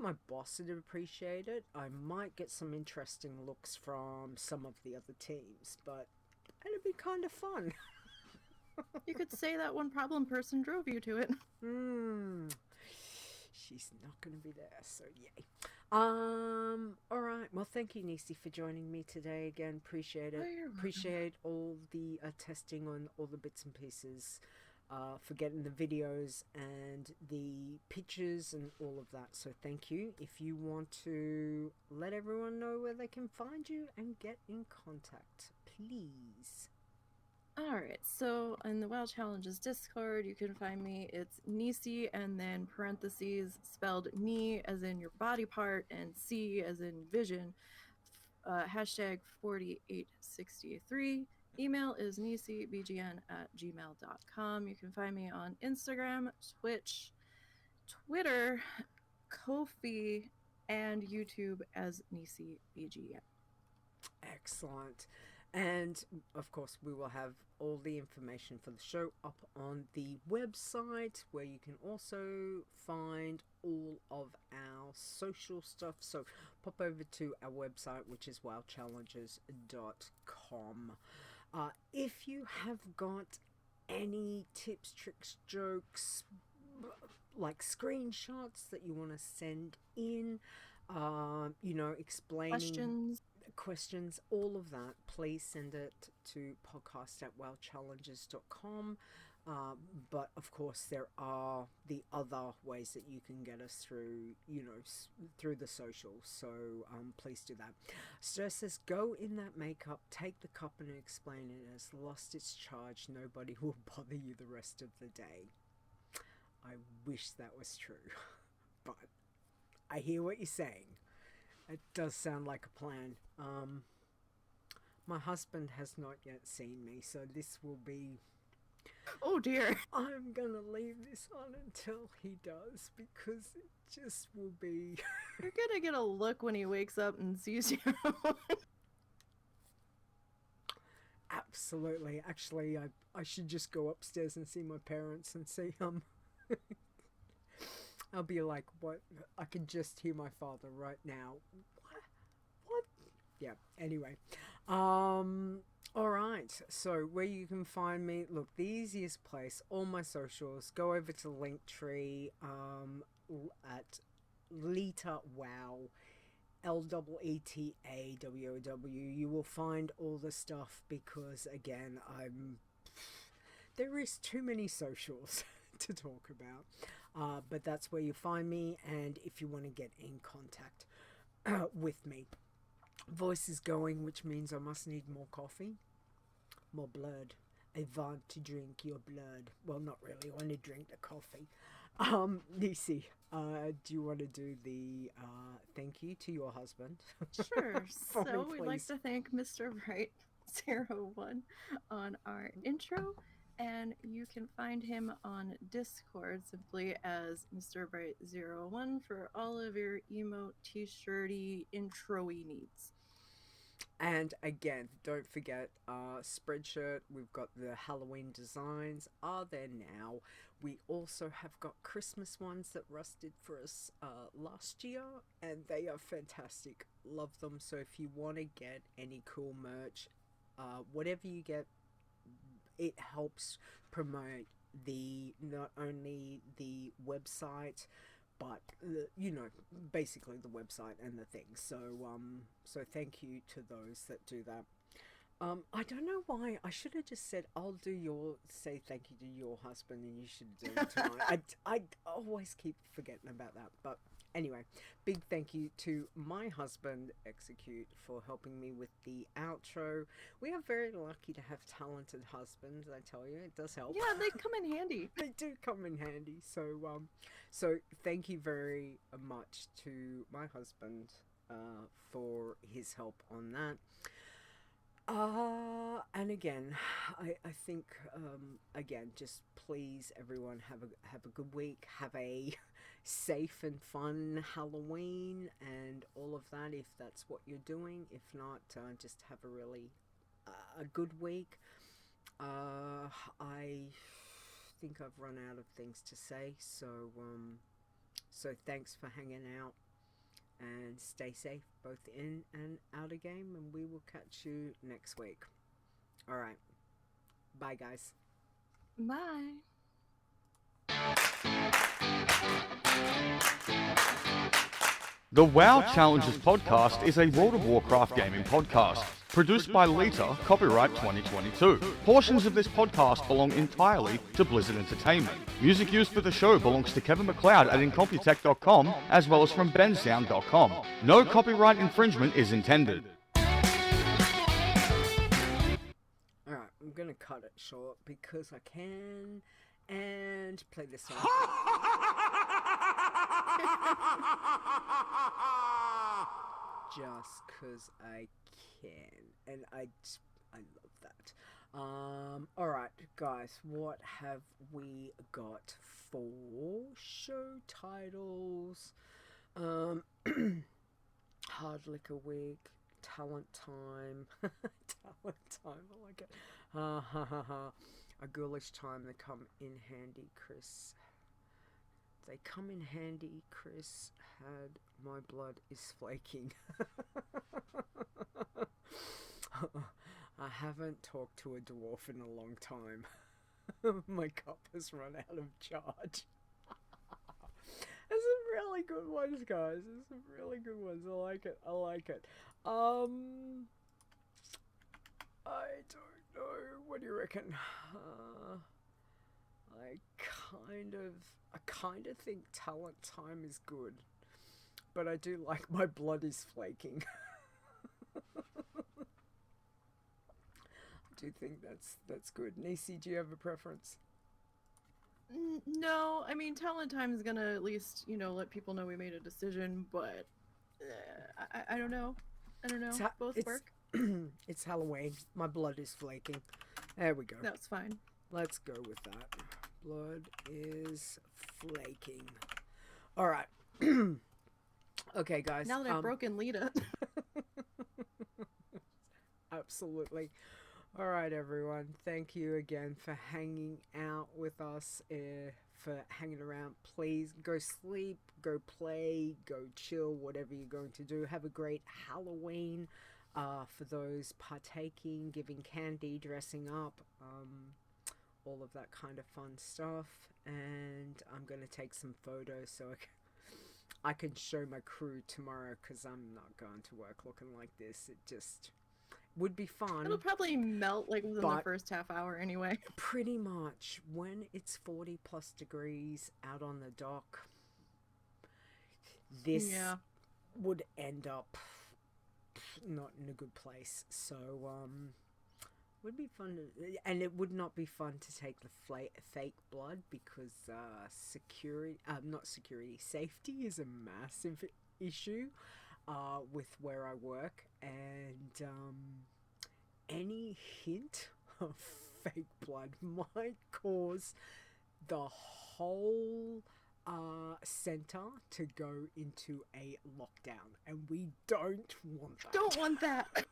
my boss would appreciate it. I might get some interesting looks from some of the other teams, but it'd be kind of fun. You could say that one problem person drove you to it. She's not going to be there, so yay. Alright, well, thank you, Nisey, for joining me today again. Appreciate it. Appreciate all the testing on all the bits and pieces, for getting the videos and the pictures and all of that. So thank you. If you want to let everyone know where they can find you and get in contact, please. Alright, so in the WoW Challenges Discord, you can find me. It's Nisey, and then parentheses, spelled Ni as in your body part, and C as in vision, hashtag 4863. Email is niseybgn@gmail.com. You can find me on Instagram, Twitch, Twitter, Ko-fi, and YouTube as niseybgn. Excellent. And of course, we will have all the information for the show up on the website, where you can also find all of our social stuff. So pop over to our website, which is wowchallenges.com. If you have got any tips, tricks, jokes, like screenshots that you want to send in, you know, explaining questions, all of that, please send it to podcast@wowchallenges.com. But of course, there are the other ways that you can get us through, you know, through the socials. So please do that. Stress says, go in that makeup, take the cup and explain it has lost its charge. Nobody will bother you the rest of the day. I wish that was true, but I hear what you're saying. It does sound like a plan. My husband has not yet seen me, so this will be... Oh dear. I'm gonna leave this on until he does, because it just will be... You're gonna get a look when he wakes up and sees you. Absolutely. Actually, I should just go upstairs and see my parents and see I'll be like, what? I can just hear my father right now. What? Yeah, anyway. Alright, so where you can find me, look, the easiest place, all my socials, go over to Linktree, at Lita Wow. LEETAWOW. You will find all the stuff because, again, there is too many socials to talk about. But that's where you find me, and if you want to get in contact with me. Voice is going, which means I must need more coffee, more blood. I want to drink your blood. Well, not really. I want to drink the coffee. Nisey, do you want to do the thank you to your husband? Sure. For me, So we'd like please. to thank Mr. Bright01 on our intro, and you can find him on Discord simply as Mr. Bright01 for all of your emote, t-shirty, intro-y needs. And again, don't forget Spreadshirt. We've got the Halloween designs are there now. We also have got Christmas ones that Russ did for us last year, and they are fantastic. Love them. So if you want to get any cool merch, whatever you get, it helps promote not only the website, but basically the website and the things. So thank you to those that do that. I don't know why I should have just said say thank you to your husband, and you should do it to mine. I always keep forgetting about that, but anyway, big thank you to my husband Execute for helping me with the outro. We are very lucky to have talented husbands. I tell you, it does help. Yeah, they come in handy. They do come in handy. So thank you very much to my husband for his help on that. And again, I think again, just please everyone have a good week, have a safe and fun Halloween and all of that if that's what you're doing. If not, just have a really a good week. I think I've run out of things to say, so thanks for hanging out. And stay safe, both in and out of game, and we will catch you next week. Alright. Bye, guys. Bye. The WoW Challenges podcast is a World of Warcraft gaming podcast. Produced by Lita, copyright 2022. Portions of this podcast belong entirely to Blizzard Entertainment. Music used for the show belongs to Kevin MacLeod at Incompetech.com, as well as from bensound.com. No copyright infringement is intended. Alright, I'm gonna cut it short because I can, and play this song. Just because I can, and I love that. Alright, guys, what have we got for show titles? Hard Liquor Week, Talent Time, Talent Time, I like it. A Ghoulish Time, they come in handy, Chris. They come in handy, Chris had my blood is flaking. I haven't talked to a dwarf in a long time. My cup has run out of charge. There's some really good ones, guys. There's some really good ones. I like it. I like it. I don't know. What do you reckon? I kind of think Talent Time is good, but I do like My Blood is Flaking. I do think that's good. Nisey, do you have a preference? No, I mean, Talent Time is gonna at least, let people know we made a decision, but I don't know. I don't know. Both work. It's Halloween. My blood is flaking. There we go. That's fine. Let's go with that. Blood is flaking. All right. Okay, guys. Now that I've broken Lita. Absolutely. All right, everyone. Thank you again for hanging out with us, for hanging around. Please go sleep, go play, go chill, whatever you're going to do. Have a great Halloween for those partaking, giving candy, dressing up, all of that kind of fun stuff. And I'm going to take some photos so I can show my crew tomorrow because I'm not going to work looking like this. It just would be fun. It'll probably melt like within the first half hour anyway. Pretty much. When it's 40 plus degrees out on the dock, this would end up not in a good place. So, would be fun to, and it would not be fun to take the fake blood because safety is a massive issue with where I work, and any hint of fake blood might cause the whole center to go into a lockdown, and we don't want that. Don't want that.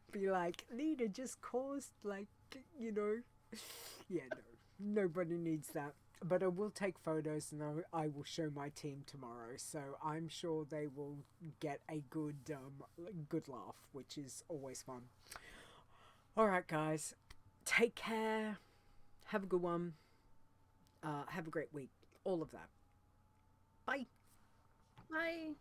Be like, Nina just caused, like, you know, yeah, no, nobody needs that. But I will take photos and I will show my team tomorrow, so I'm sure they will get a good laugh, which is always fun. All right, guys, take care. Have a good one. Have a great week. All of that. Bye. Bye.